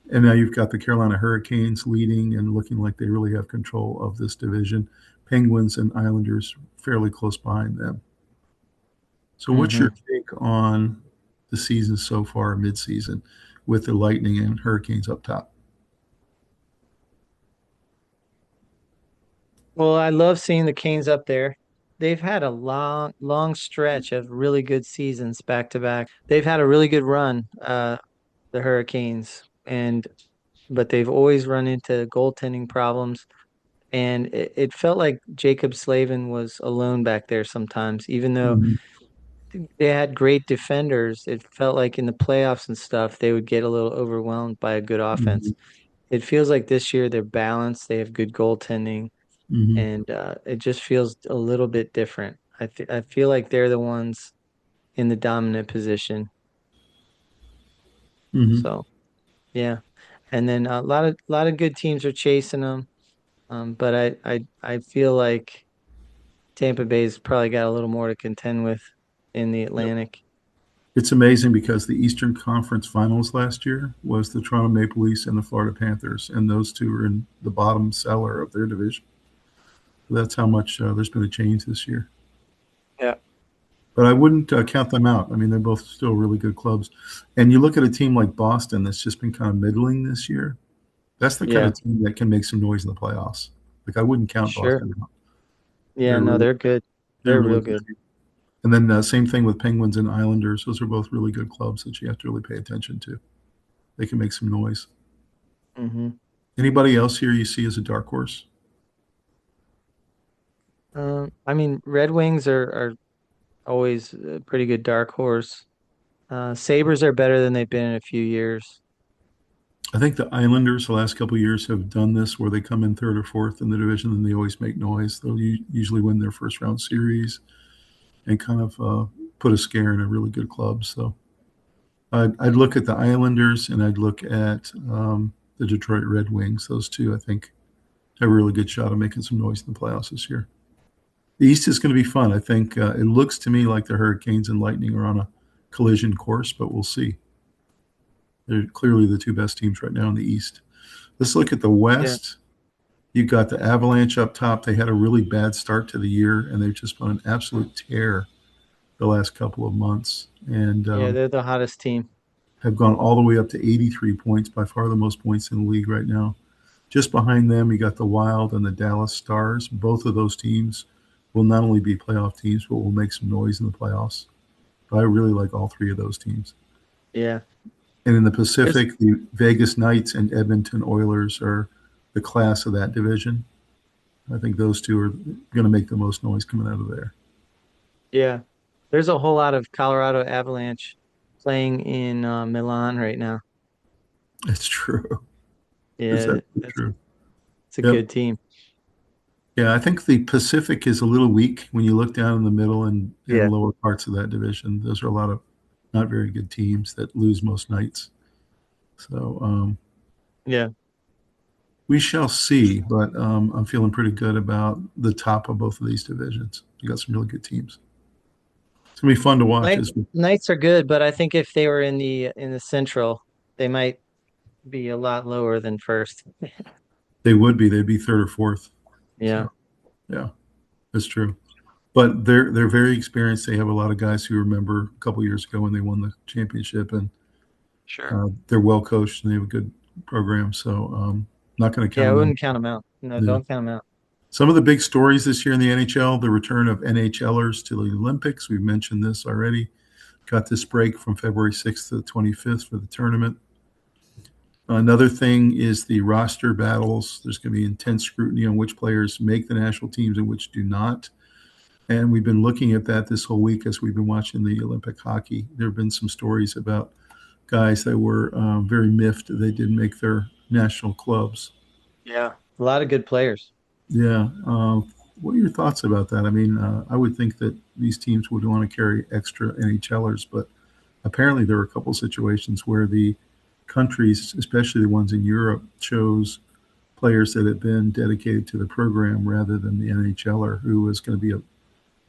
And now you've got the Carolina Hurricanes leading and looking like they really have control of this division. Penguins and Islanders fairly close behind them. So, what's your Hmm. take on the season so far, midseason, with the Lightning and Hurricanes up top? Well, I love seeing the Canes up there. They've had a long stretch of really good seasons back to back. They've had a really good run, the Hurricanes, and but they've always run into goaltending problems. And it felt like Jacob Slavin was alone back there sometimes, even though Mhm. they had great defenders. It felt like in the playoffs and stuff, they would get a little overwhelmed by a good offense. Mhm. It feels like this year they're balanced. They have good goaltending, Mhm. and it just feels a little bit different. I feel like they're the ones in the dominant position. Mhm. So yeah, and then a lot of good teams are chasing them. But I feel like Tampa Bay's probably got a little more to contend with in the Yep. Atlantic. It's amazing because the Eastern Conference Finals last year was the Toronto Maple Leafs and the Florida Panthers, and those two are in the bottom cellar of their division. That's how much there's been a change this year. Yeah. But I wouldn't count them out. I mean, they're both still really good clubs. And you look at a team like Boston that's just been kind of middling this year. That's the kind Yeah, of team that can make some noise in the playoffs. Like I wouldn't count sure. Boston out. Yeah, They're no, really, they're good. they're They're really real good. good. And then same thing with Penguins and Islanders. Those are both really good clubs that you have to really pay attention to. They can make some noise. Hmm. Anybody else here you see as a dark horse? I mean, Red Wings are always a pretty good dark horse. Sabres are better than they've been in a few years. I think the Islanders the last couple of years have done this where they come in third or fourth in the division and they always make noise. They'll usually win their first round series and kind of put a scare in a really good club. So I'd look at the Islanders and I'd look at the Detroit Red Wings. Those two, I think, have a really good shot of making some noise in the playoffs this year. The East is going to be fun. I think it looks to me like the Hurricanes and Lightning are on a collision course, but we'll see. They're clearly the two best teams right now in the East. Let's look at the Yeah. West. You got the Avalanche up top. They had a really bad start to the year, and they've just been an absolute tear the last couple of months, and Yeah, they're the hottest team. have gone all the way up to 83 points, by far the most points in the league right now. Just behind them, you got the Wild and the Dallas Stars. Both of those teams will not only be playoff teams, but will make some noise in the playoffs. But I really like all three of those teams. Yeah. And in the There's Pacific, the Vegas Knights and Edmonton Oilers are the class of that division. I think those two are going to make the most noise coming out of there. yeah. There's a whole lot of Colorado Avalanche playing in Milan right now. It's true. It's Yeah, absolutely true. it's a Yep. good team. Yeah, I think the Pacific is a little weak when you look down in the middle and Yeah. lower parts of that division. Those are a lot of not very good teams that lose most nights. So Yeah. we shall see, but I'm feeling pretty good about the top of both of these divisions. You got some really good teams. It's gonna be fun to watch. Night As Knights are good, but I think if they were in the Central, they might be a lot lower than first. they would be, they'd be third or fourth. Yeah, So yeah, that's true. But they're very experienced. They have a lot of guys who remember a couple years ago when they won the championship, and sure. they're well coached and they have a good program. So not going to Yeah, count I them out. wouldn't count them out. No, Yeah. don't count them out. Some of the big stories this year in the NHL: the return of NHLers to the Olympics. We've mentioned this already. Got this break from February 6th to the 25th for the tournament. Another thing is the roster battles. There's going to be intense scrutiny on which players make the national teams and which do not. And we've been looking at that this whole week as we've been watching the Olympic hockey. There have been some stories about guys that were very miffed that they didn't make their national clubs. Yeah, a lot of good players. Yeah. What are your thoughts about that? I mean, I would think that these teams would want to carry extra NHLers, but apparently there were a couple of situations where the countries, especially the ones in Europe, chose players that had been dedicated to the program rather than the NHLer who was going to be a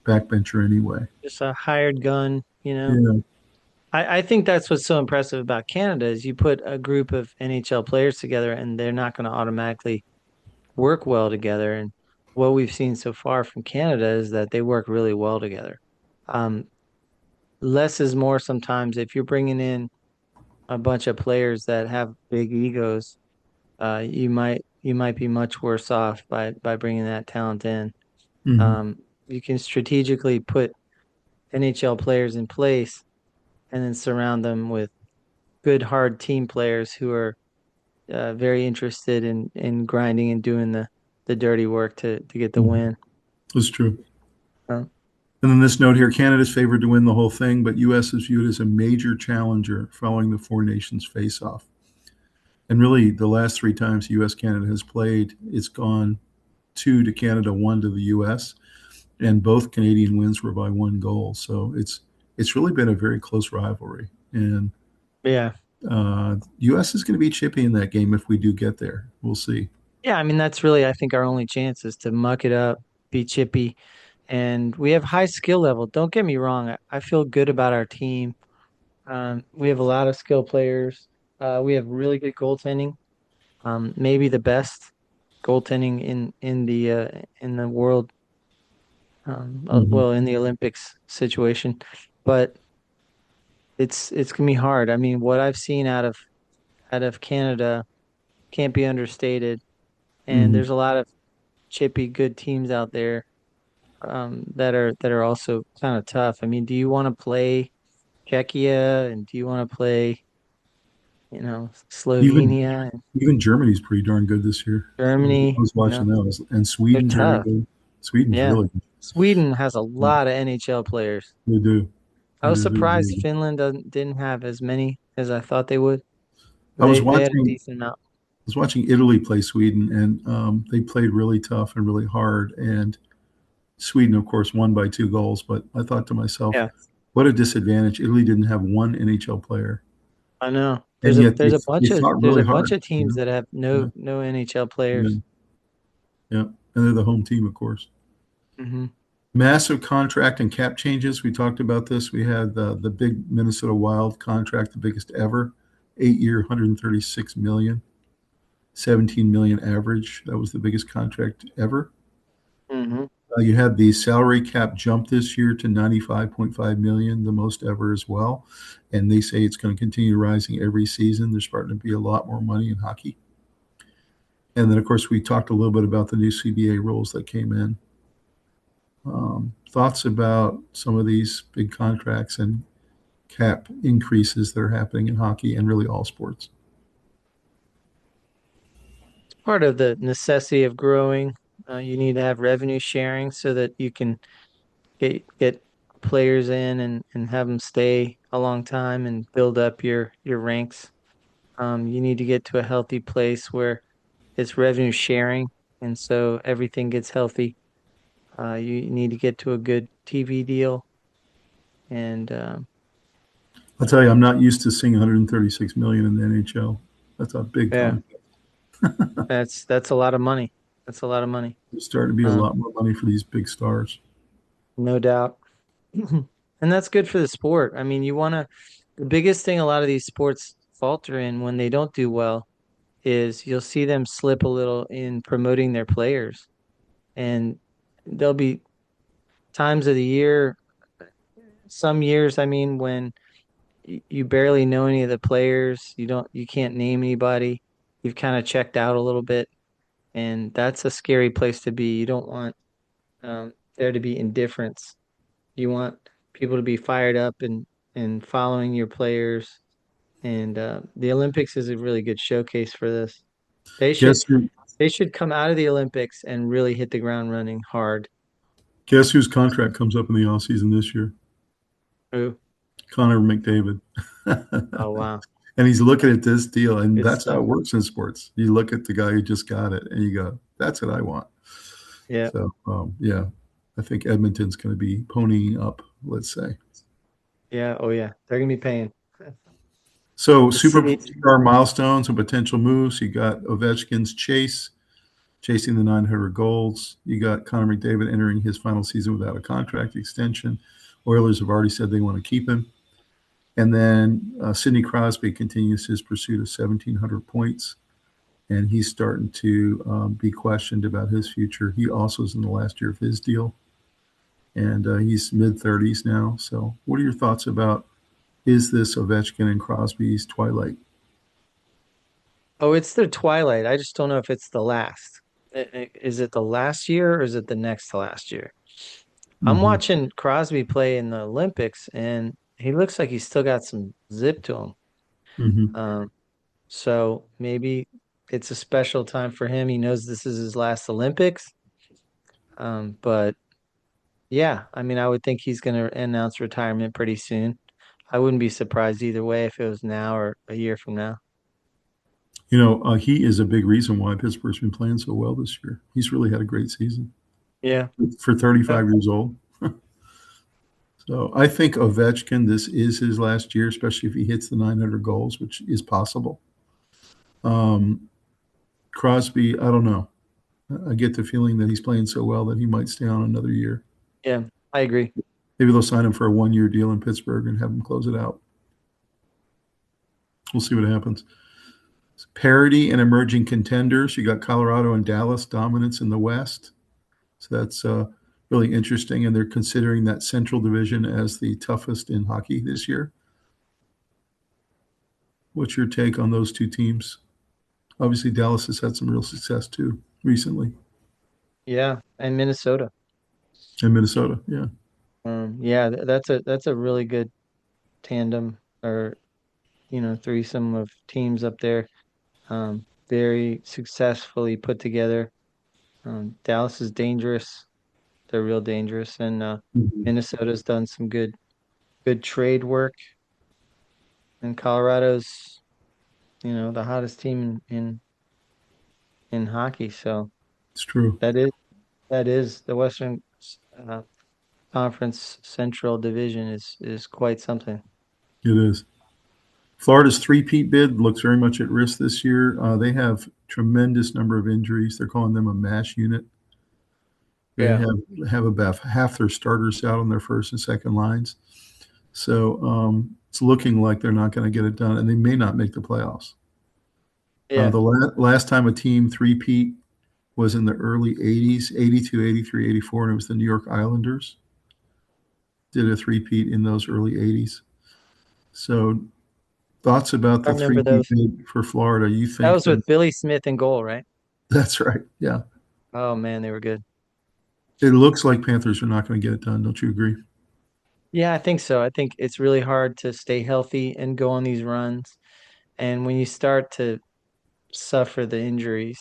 backbencher anyway. Just a hired gun. Yeah. I think that's what's so impressive about Canada is you put a group of NHL players together and they're not going to automatically work well together. And what we've seen so far from Canada is that they work really well together. Um, Less is more sometimes. If you're bringing in a bunch of players that have big egos, you you might be much worse off by bringing that talent in. Hmm. Um, you can strategically put NHL players in place and then surround them with good, hard team players who are very interested in grinding and doing the dirty work to get the Hmm. win. That's true. Uh, And then this note here, Canada's favored to win the whole thing, but U.S. is viewed as a major challenger following the four nations face-off. And really, the last three times U.S.-Canada has played, it's gone two to Canada, one to the U.S., and both Canadian wins were by one goal. So it's really been a very close rivalry. And yeah. U.S. is going to be chippy in that game if we do get there. We'll see. Yeah, I mean that's really I think our only chance is to muck it up, be chippy, and we have high skill level. Don't get me wrong, I feel good about our team. We have a lot of skill players. We have really good goaltending. Maybe the best goaltending in the world. Hmm. Well, in the Olympics situation, but it's gonna be hard. I mean, what I've seen out of Canada can't be understated, and Hmm. there's a lot of chippy good teams out there that are also kind of tough. I mean, do you want to play Czechia and do you want to play, Even Slovenia and even Germany's pretty darn good this year. I Germany? was watching those, and They're Sweden's really tough. good. Sweden's Yeah. really good. Sweden has a Yeah, lot of NHL players. they do. I They was do. They're really surprised good. Finland didn't have as many as I thought they would. I was They had a watching. decent amount. I was watching Italy play Sweden, and they played really tough and really hard. And Sweden, of course, won by two goals. But I thought to myself, Yeah, what a disadvantage! Italy didn't have one NHL player, I know. and yet they fought There's really a bunch hard. of teams that have Yeah, no NHL yeah, players. yeah. And they're the home team, of course. Hmm. Massive contract and cap changes. We talked about this. We had the big Minnesota Wild contract, the biggest ever, 8 year, 136 million, 17 million average. That was the biggest contract ever. Hmm. You had the salary cap jump this year to 95.5 million, the most ever as well. And they say it's going to continue rising every season. There's starting to be a lot more money in hockey. And then, of course, we talked a little bit about the new CBA rules that came in. Thoughts about some of these big contracts and cap increases that are happening in hockey and really all sports? Part of the necessity of growing, you need to have revenue sharing so that you can get players in and have them stay a long time and build up your ranks. You need to get to a healthy place where it's revenue sharing, and so everything gets healthy. You need to get to a good TV deal, and I'll tell you, I'm not used to seeing 136 million in the NHL. That's a big yeah, contract. that's a lot of money. That's a lot of money, There's starting to be a um, lot more money for these big stars. no doubt. And that's good for the sport. I mean, the biggest thing a lot of these sports falter in when they don't do well is you'll see them slip a little in promoting their players. And there'll be times of the year, some years, I mean, when you barely know any of the players, you can't name anybody. You've kind of checked out a little bit, and that's a scary place to be. You don't want there to be indifference. You want people to be fired up and following your players. And the Olympics is a really good showcase for this. They should Guess who? they should come out of the Olympics and really hit the ground running hard. Guess whose contract comes up in the offseason this year? Ooh, Connor McDavid. oh wow, And he's looking at this deal, and good that's how stuff. it works in sports. You look at the guy who just got it, and you go, "That's what I want." Yeah, So, yeah, I think Edmonton's going to be ponying up. Let's say. yeah, oh yeah, they're gonna be paying. So, The city, superstar milestones and potential moves. You got Ovechkin's chasing the 900 goals. You got Connor McDavid entering his final season without a contract extension. Oilers have already said they want to keep him. And then Sidney Crosby continues his pursuit of 1,700 points, and he's starting to be questioned about his future. He also is in the last year of his deal, and he's mid-30s now. So, what are your thoughts about is this Ovechkin and Crosby's twilight? Oh, it's their twilight. I just don't know if it's the last. Is it the last year or is it the next to last year? I'm Hmm. watching Crosby play in the Olympics, and he looks like he's still got some zip to him. Hmm. Um, so maybe it's a special time for him. He knows this is his last Olympics. But yeah, I mean, I would think he's going to announce retirement pretty soon. I wouldn't be surprised either way if it was now or a year from now. He is a big reason why Pittsburgh's been playing so well this year. He's really had a great season Yeah. for Yeah. 35 years old. So I think Ovechkin, this is his last year, especially if he hits the 900 goals, which is possible. Um, Crosby, I don't know. I get the feeling that he's playing so well that he might stay on another year. Yeah, I agree. Maybe they'll sign him for a 1 year deal in Pittsburgh and have him close it out. We'll see what happens. Parity and emerging contenders. You got Colorado and Dallas dominance in the West. So that's really interesting. And they're considering that Central Division as the toughest in hockey this year. What's your take on those two teams? Obviously, Dallas has had some real success too recently, Yeah, and Minnesota. and Minnesota. Yeah, Yeah, that's a really good tandem or threesome of teams up there. Very successfully put together. Dallas is dangerous. They're real dangerous, and mm-hmm. Minnesota's done some good trade work, and Colorado's the hottest team in hockey. So It's true. that is that is the Western uh, Conference Central Division is quite something. It is. Florida's three-peat bid looks very much at risk this year. They have tremendous number of injuries. They're calling them a mash unit. They Yeah, have about half their starters out on their first and second lines. So it's looking like they're not going to get it done, and they may not make the playoffs. yeah. The last time a team three-peat was in the early 80s, 82, 83, 84, and it was the New York Islanders did a three-peat in those early 80s. So thoughts about I the remember three-peat those. bid for Florida? You That think was that with Billy Smith in goal, right? that's right? Yeah. Oh man, they were good. It looks like Panthers are not going to get it done. Don't you agree? Yeah, I think so. I think it's really hard to stay healthy and go on these runs. And when you start to suffer the injuries,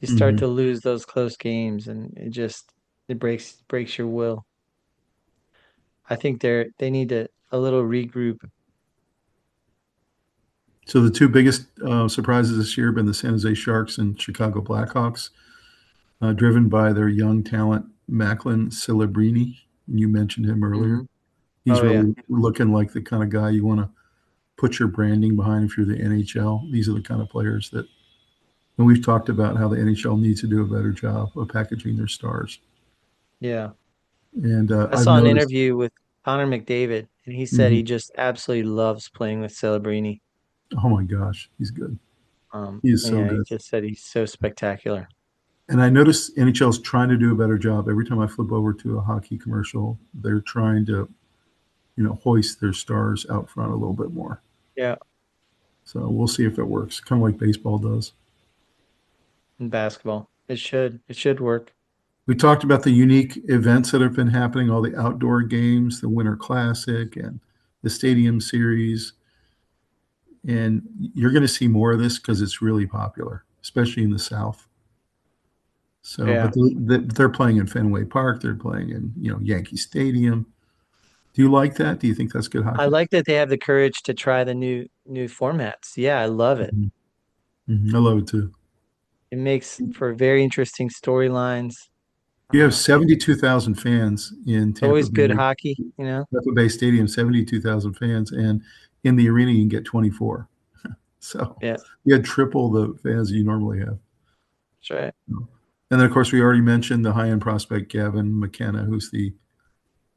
you start Hmm. to lose those close games, and it breaks your will. I think they need a little regroup. So the two biggest surprises this year have been the San Jose Sharks and Chicago Blackhawks, driven by their young talent, Macklin Celebrini. You mentioned him earlier. Hmm. He's Oh yeah, really looking like the kind of guy you want to put your branding behind if you're the NHL. These are the kind of players that, and we've talked about how the NHL needs to do a better job of packaging their stars. yeah. And I I've saw an noticed, interview with Connor McDavid, and he said mhm, he just absolutely loves playing with Celebrini. oh my gosh, he's good. He is so Yeah, he good. just said he's so spectacular. And I noticed NHL is trying to do a better job. Every time I flip over to a hockey commercial, they're trying to, hoist their stars out front a little bit more. Yeah, So we'll see if it works, kind of like baseball does. in basketball, it should work. We talked about the unique events that have been happening, all the outdoor games, the Winter Classic, and the Stadium Series. And you're going to see more of this because it's really popular, especially in the South. So, but Yeah. they're playing in Fenway Park. They're playing in, Yankee Stadium. Do you like that? Do you think that's good I hockey? like that they have the courage to try the new formats. Yeah, I love it. Mhm. I love it too. It makes for very interesting storylines. You have It's 72,000 fans in always good hockey. Tampa Bay Stadium, 72,000 fans, and in the arena you can get 24. So Yeah, you had triple the fans you normally have. that's right. And then, of course, we already mentioned the high end prospect, Gavin McKenna, who's the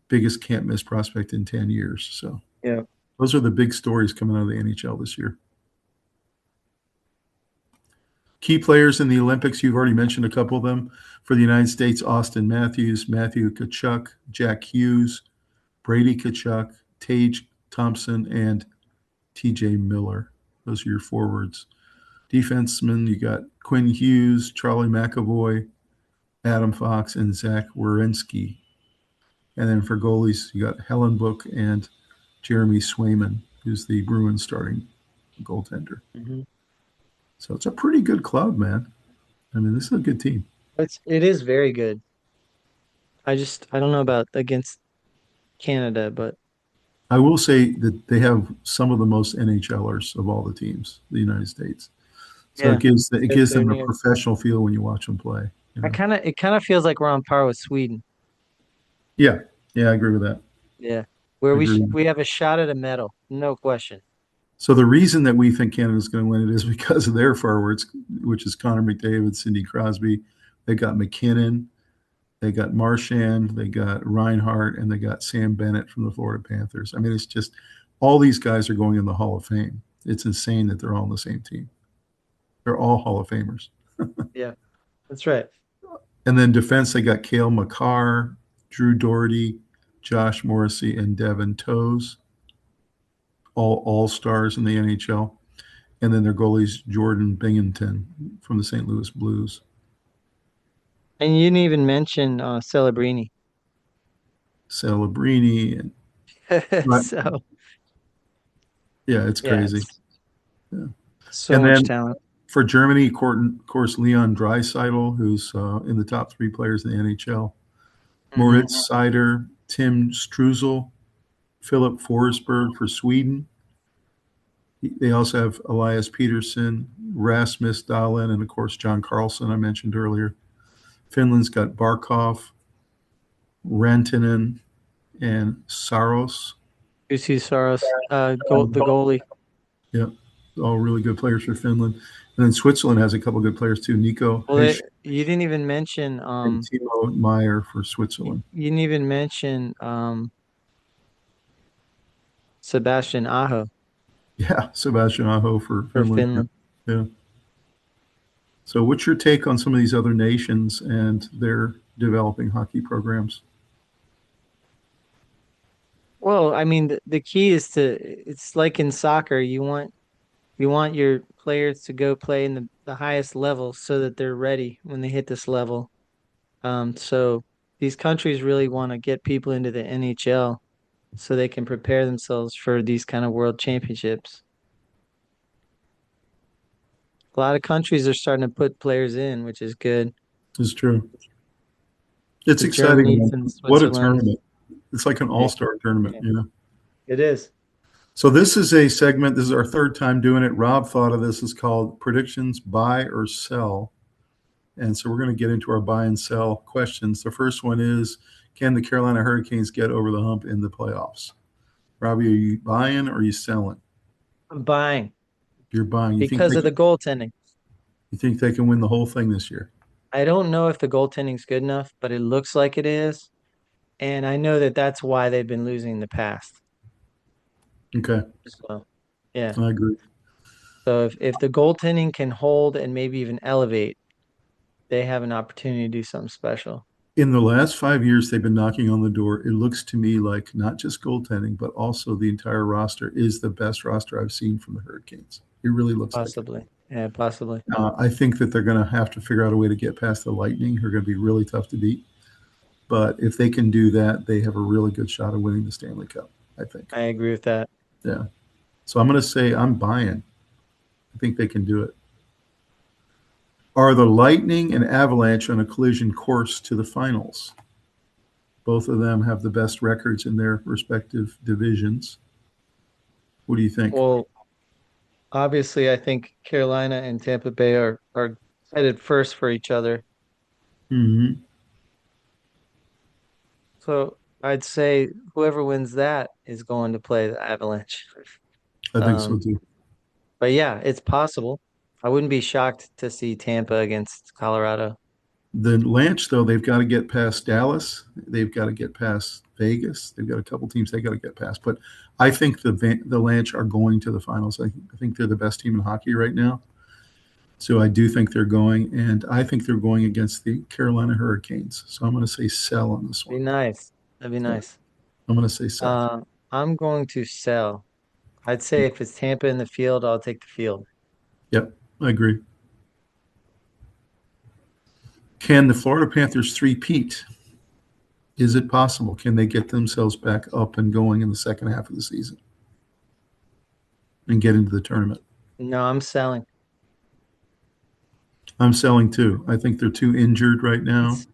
biggest can't miss prospect in 10 years. So Yeah. those are the big stories coming out of the NHL this year. Key players in the Olympics, you've already mentioned a couple of them. For the United States, Austin Matthews, Matthew Tkachuk, Jack Hughes, Brady Tkachuk, Tage Thompson, and TJ Miller. Those are your forwards. Defensemen, you got Quinn Hughes, Charlie McAvoy, Adam Fox, and Zach Werenski. And then for goalies, you got Helen Book and Jeremy Swayman, who's the Bruins starting goaltender. Mhm. So it's a pretty good club, man. I mean, this is a good team. It is very good. I don't know about against Canada, but I will say that they have some of the most NHLers of all the teams, the United States. So yeah, it if gives they're them a near. professional feel when you watch them play. You know? It kind of feels like we're on par with Sweden. Yeah, yeah, I agree with that. Yeah, where I agree. we have a shot at a medal, no question. So the reason that we think Canada's going to win it is because of their forwards, which is Connor McDavid, Sidney Crosby. They got McKinnon, they got Marchand, they got Reinhart, and they got Sam Bennett from the Florida Panthers. I mean, it's just all these guys are going in the Hall of Fame. It's insane that they're all on the same team. They're all Hall of Famers. Yeah, that's right. And then defense, they got Cale Makar, Drew Doherty, Josh Morrissey, and Devin Toews, all stars in the NHL. And then their goalies, Jordan Binghamton from the St. Louis Blues. And you didn't even mention Celebrini. Celebrini. And, right, So yeah, it's yeah, crazy. it's Yeah. so And much then talent. for Germany, of course, Leon Draisaitl, who's in the top three players in the NHL. Hmm. Moritz Seider, Tim Struzel, Philip Forsberg for Sweden. They also have Elias Peterson, Rasmus Dahlin, and of course John Carlson I mentioned earlier. Finland's got Barkov, Rantanen, and Saros. Juuse Saros, the goalie. Yeah, all really good players for Finland. And then Switzerland has a couple good players too. Nico Well, Heisch you didn't even mention and Timo Meyer for Switzerland. you didn't even mention Sebastian Aho Yeah, Sebastian Aho for for Finland. Finland. Yeah. So, what's your take on some of these other nations and their developing hockey programs? Well, I mean, the key is it's like in soccer, you want your players to go play in the highest level so that they're ready when they hit this level. So these countries really want to get people into the NHL so they can prepare themselves for these kind of world championships. A lot of countries are starting to put players in, which is good. It's true. It's The exciting, Germany's man. and What a Switzerland. tournament. It's like an Yeah, all-star tournament, yeah, you know. it is. So this is a segment. This is our third time doing it. Rob thought of this. It's called predictions, buy or sell. And so we're going to get into our buy and sell questions. The first one is, can the Carolina Hurricanes get over the hump in the playoffs? Robbie, are you buying or are you selling? I'm buying You're buying. because of the goaltending. You think they can win the whole thing this year? I don't know if the goaltending's good enough, but it looks like it is. And I know that that's why they've been losing in the past. Okay, So, yeah. I agree. So if the goaltending can hold and maybe even elevate, they have an opportunity to do something special. In the last 5 years, they've been knocking on the door. It looks to me like not just goaltending, but also the entire roster is the best roster I've seen from the Hurricanes. It really looks like it. Possibly. Yeah, possibly. I think that they're going to have to figure out a way to get past the Lightning, who are going to be really tough to beat. But if they can do that, they have a really good shot of winning the Stanley Cup, I think. I agree with that. Yeah. So I'm going to say I'm buying. I think they can do it. Are the Lightning and Avalanche on a collision course to the finals? Both of them have the best records in their respective divisions. What do you think? Well, obviously, I think Carolina and Tampa Bay are headed first for each other. Hmm. So I'd say whoever wins that is going to play the Avalanche. I think so Um, too. but yeah, it's possible. I wouldn't be shocked to see Tampa against Colorado. The Lanch, though, they've got to get past Dallas. They've got to get past Vegas. They've got a couple teams they got to get past. But I think the Lanch are going to the finals. I think they're the best team in hockey right now. So I do think they're going, and I think they're going against the Carolina Hurricanes. So I'm going to say sell on this Be one. nice. That'd be Yeah, nice. I'm going to say sell. Uh, I'm going to sell. I'd say if it's Tampa in the field, I'll take the field. Yep, I agree. Can the Florida Panthers three-peat? Is it possible? Can they get themselves back up and going in the second half of the season and get into the tournament? No, I'm selling. I'm selling too. I think they're too injured right now, It's and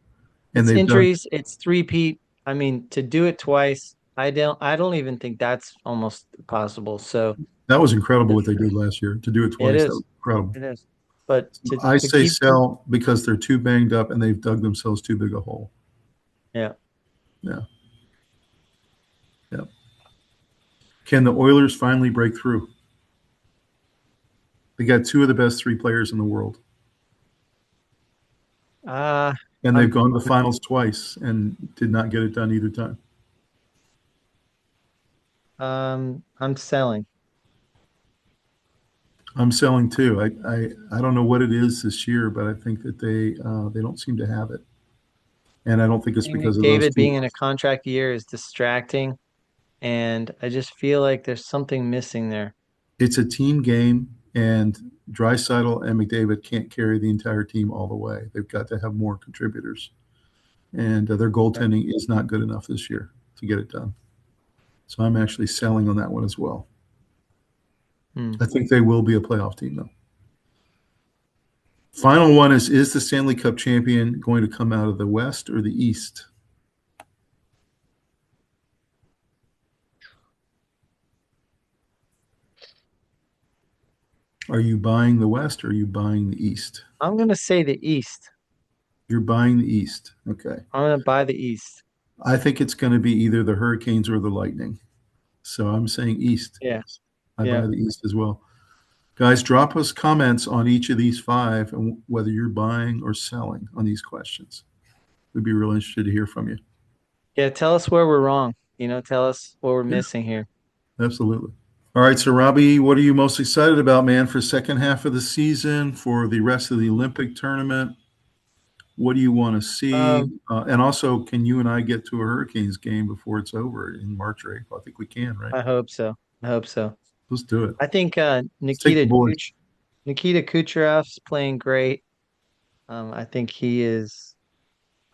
it's they've done. injuries, it's three-peat. I mean, to do it twice, I don't even think that's almost possible. So That was incredible what they did last year. To do it it twice, that is. was incredible. It is. But I to say keep sell because they're too banged up and they've dug themselves too big a hole. yeah. Yeah, yeah. Can the Oilers finally break through? They got two of the best three players in the world, Uh and they've I'm gone to the finals twice and did not get it done either time. I'm selling. I'm selling too. I don't know what it is this year, but I think that they don't seem to have it, and I don't think it's I think because of those McDavid two. being in a contract year is distracting, and I just feel like there's something missing there. It's a team game, and Draisaitl and McDavid can't carry the entire team all the way. They've got to have more contributors, and their Right. goaltending is not good enough this year to get it done. So I'm actually selling on that one as well. Hmm. I think they will be a playoff team, though. Final one is the Stanley Cup champion going to come out of the West or the East? Are you buying the West or are you buying the East? I'm gonna say the East. You're buying the East. Okay. I'm gonna buy the East. I think it's going to be either the Hurricanes or the Lightning. So I'm saying East. Yeah. I Yeah. buy the East as well. Guys, drop us comments on each of these five and whether you're buying or selling on these questions. We'd be real interested to hear from you. Yeah. Tell us where we're wrong. Tell us what we're Yeah, missing here. absolutely. All right, so Robbie, what are you most excited about, man, for second half of the season, for the rest of the Olympic tournament? What do you want to see? Um, And also, can you and I get to a Hurricanes game before it's over in March or April? I think we can, right? I hope so. I hope so. Let's do it. I think Let's take the boys. Nikita Kucherov's playing great. I think he is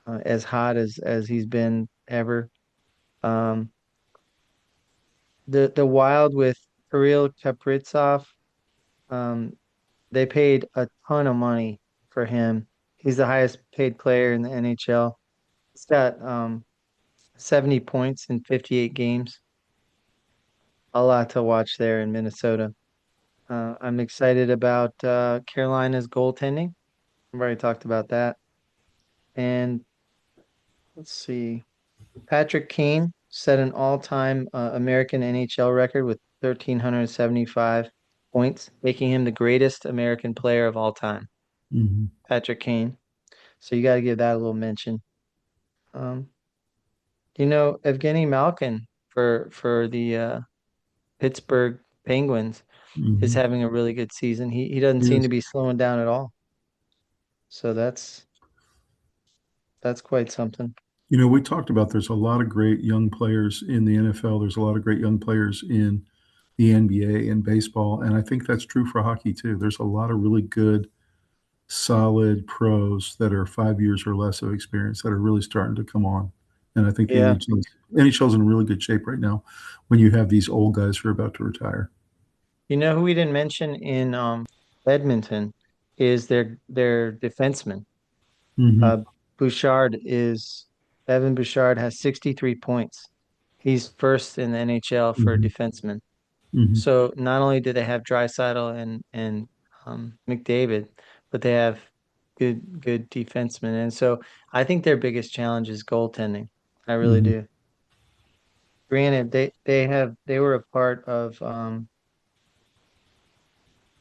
as hot as he's been ever. Um, the Wild with Kirill Kaprizov, um, they paid a ton of money for him. He's the highest paid player in the NHL. He's got 70 points in 58 games. A lot to watch there in Minnesota. I'm excited about Carolina's goaltending. I've already talked about that. And let's see. Patrick Kane set an all-time American NHL record with 1,375 points, making him the greatest American player of all time. Mhm. Patrick Kane. So you got to give that a little mention. Um, Evgeny Malkin for the Pittsburgh Penguins is Mhm. having a really good season. He doesn't seem Yes. to be slowing down at all. So that's quite something. We talked about there's a lot of great young players in the NFL. There's a lot of great young players in the NBA and baseball. And I think that's true for hockey too. There's a lot of really good, solid pros that are 5 years or less of experience that are really starting to come on. And I think the Yeah. NHL's in really good shape right now when you have these old guys who are about to retire. You know who we didn't mention in Edmonton is their defenseman. Mm-hmm. Uh, Bouchard is Evan Bouchard has 63 points. He's first in the NHL for Mm-hmm. defensemen. Mm-hmm. So not only do they have Draisaitl and McDavid, but they have good defensemen. And so I think their biggest challenge is goaltending. I really Mm-hmm. do. Granted, they were a part of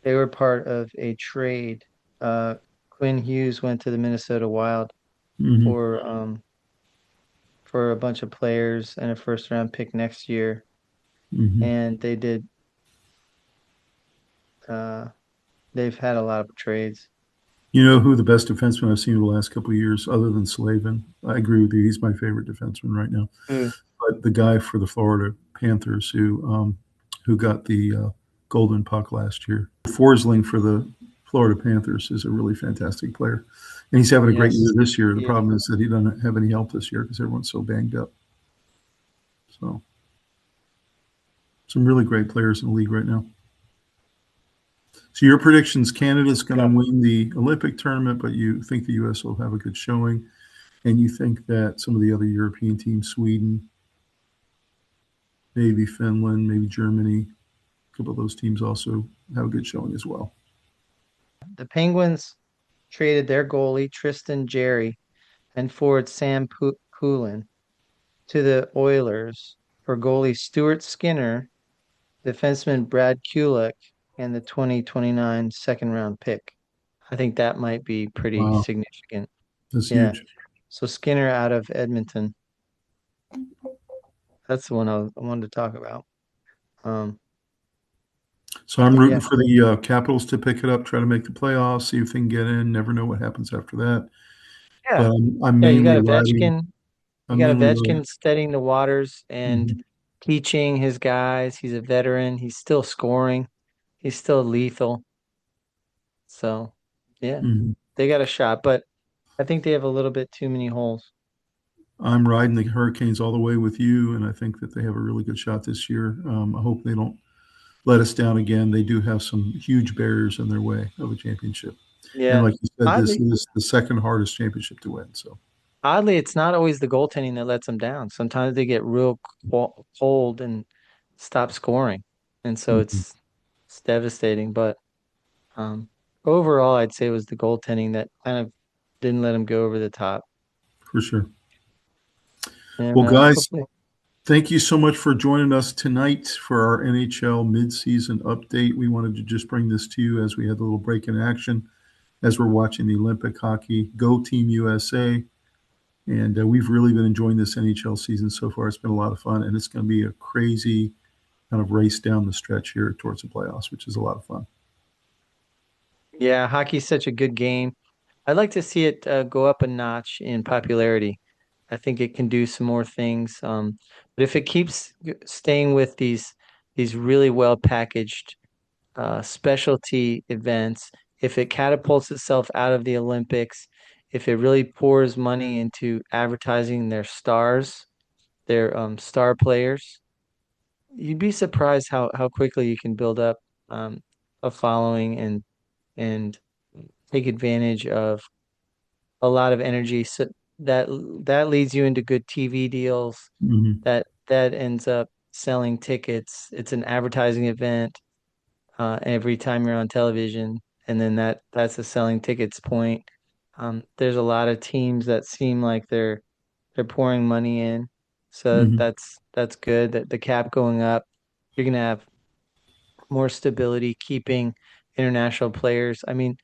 they were part of a trade. Quinn Hughes went to the Minnesota Wild Mm-hmm. for a bunch of players and a first round pick next year, Mm-hmm. and uh, they've had a lot of trades. You know who the best defenseman I've seen in the last couple of years, other than Slavin? I agree with you. He's my favorite defenseman right now. Who? But the guy for the Florida Panthers who got the Golden Puck last year, Forsling for the Florida Panthers, is a really fantastic player. And he's having a great year Yes. this year. The Yeah. problem is that he doesn't have any help this year because everyone's so banged up. So some really great players in the league right now. So your predictions, Canada's going to win the Olympic tournament, but you think the U.S. will have a good showing. And you think that some of the other European teams, Sweden, maybe Finland, maybe Germany, a couple of those teams also have a good showing as well. The Penguins traded their goalie, Tristan Jarry, and forward Sam Poulin to the Oilers for goalie Stuart Skinner, defenseman Brad Kulak, and the 2029 second round pick. I think that might be pretty Wow, significant. that's Yeah. huge. So Skinner out of Edmonton. That's the one I wanted to talk about. Um, So I'm rooting yeah. for the Capitals to pick it up, try to make the playoffs, see if they can get in. Never know what happens after that. Yeah. But I'm Yeah, you mainly got riding. Ovechkin. You I'm got mainly riding. Ovechkin steadying the waters and Mhm, teaching his guys. He's a veteran. He's still scoring. He's still lethal. So, yeah, mhm. they got a shot, but I think they have a little bit too many holes. I'm riding the Hurricanes all the way with you, and I think that they have a really good shot this year. I hope they don't let us down again. They do have some huge barriers in their way of a championship. And Yeah. like you said, this Oddly, is the second hardest championship to win. So, oddly, it's not always the goaltending that lets them down. Sometimes they get real cold and stop scoring. And so mhm, it's devastating, but um overall I'd say it was the goaltending that kind of didn't let them go over the top. for sure. And Well, guys, hopefully, thank you so much for joining us tonight for our NHL midseason update. We wanted to just bring this to you as we had a little break in action as we're watching the Olympic hockey. Go Team USA. And we've really been enjoying this NHL season so far. It's been a lot of fun, and it's going to be a crazy kind of race down the stretch here towards the playoffs, which is a lot of fun. yeah, hockey's such a good game. I'd like to see it go up a notch in popularity. I think it can do some more things. But if it keeps staying with these really well packaged specialty events, if it catapults itself out of the Olympics, if it really pours money into advertising their stars, their star players, you'd be surprised how quickly you can build up a following and take advantage of a lot of energy. So that that leads you into good TV deals. Hmm. That ends up selling tickets. It's an advertising event every time you're on television, and then that's a selling tickets point. There's a lot of teams that seem like they're pouring money in, so Hmm. that's good. That the cap going up, you're gonna have more stability, keeping international players. I mean,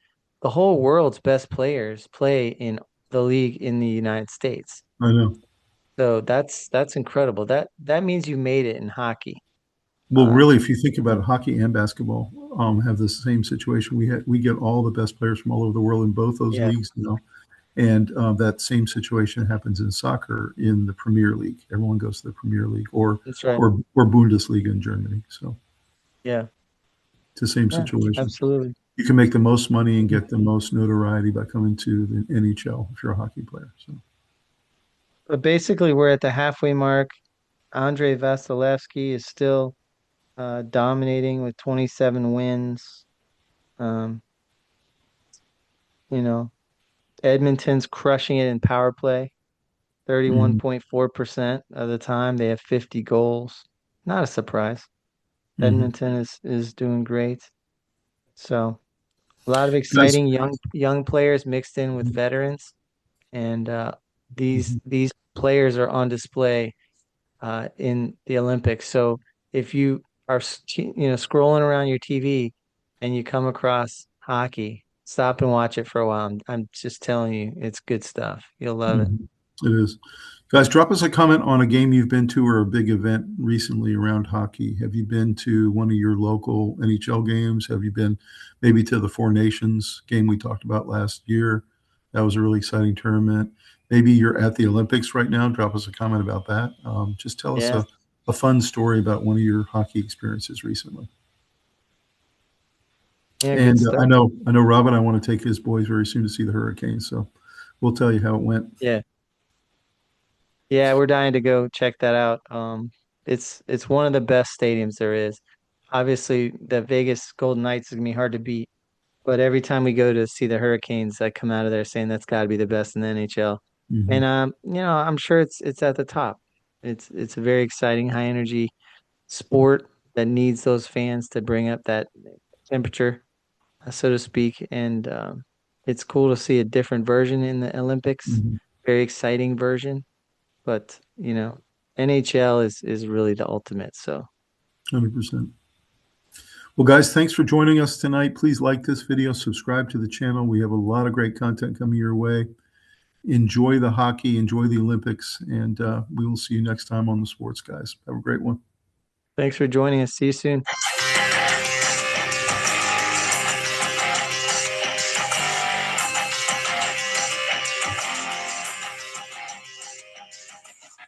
the whole world's best players play in the league in the United States. I know. So that's incredible. That means you made it in hockey. Well, Uh, really, if you think about it, hockey and basketball have the same situation. We get all the best players from all over the world in both those yeah, leagues, and that same situation happens in soccer in the Premier League. Everyone goes to the Premier League that's right. or Bundesliga in Germany. So Yeah, it's the same yeah, situation. absolutely. You can make the most money and get the most notoriety by coming to the NHL if you're a hockey player. So, But basically, we're at the halfway mark. Andrei Vasilevsky is still dominating with 27 wins. Um, you know, Edmonton's crushing it in power play. mhm, 31.4% of the time they have 50 goals. Not a surprise. mhm. Edmonton is doing great. So a lot of Guys, exciting young players mixed in with veterans, and mhm, these players are on display in the Olympics. So if you are scrolling around your TV and you come across hockey, stop and watch it for a while. I'm just telling you, it's good stuff. You'll love it. mhm. It is. Guys, drop us a comment on a game you've been to or a big event recently around hockey. Have you been to one of your local NHL games? Have you been maybe to the Four Nations game we talked about last year? That was a really exciting tournament. Maybe you're at the Olympics right now. Drop us a comment about that. Just tell us Yeah. a fun story about one of your hockey experiences recently. Yeah, good And stuff. I know Robin, I want to take his boys very soon to see the Hurricanes. So we'll tell you how it went. Yeah. Yeah, we're dying to go check that out. It's one of the best stadiums there is. Obviously, the Vegas Golden Knights is gonna be hard to beat, but every time we go to see the Hurricanes, I come out of there saying that's got to be the best in the NHL. Hmm. And I'm sure it's at the top. It's a very exciting, high energy sport that needs those fans to bring up that temperature, so to speak. And it's cool to see a different version in the Olympics, Hmm. very exciting version. But NHL is really the ultimate. So 100%. Well, guys, thanks for joining us tonight. Please like this video, subscribe to the channel. We have a lot of great content coming your way. Enjoy the hockey, enjoy the Olympics, and we will see you next time on the Sports Guys. Have a great one. thanks for joining us. See you soon.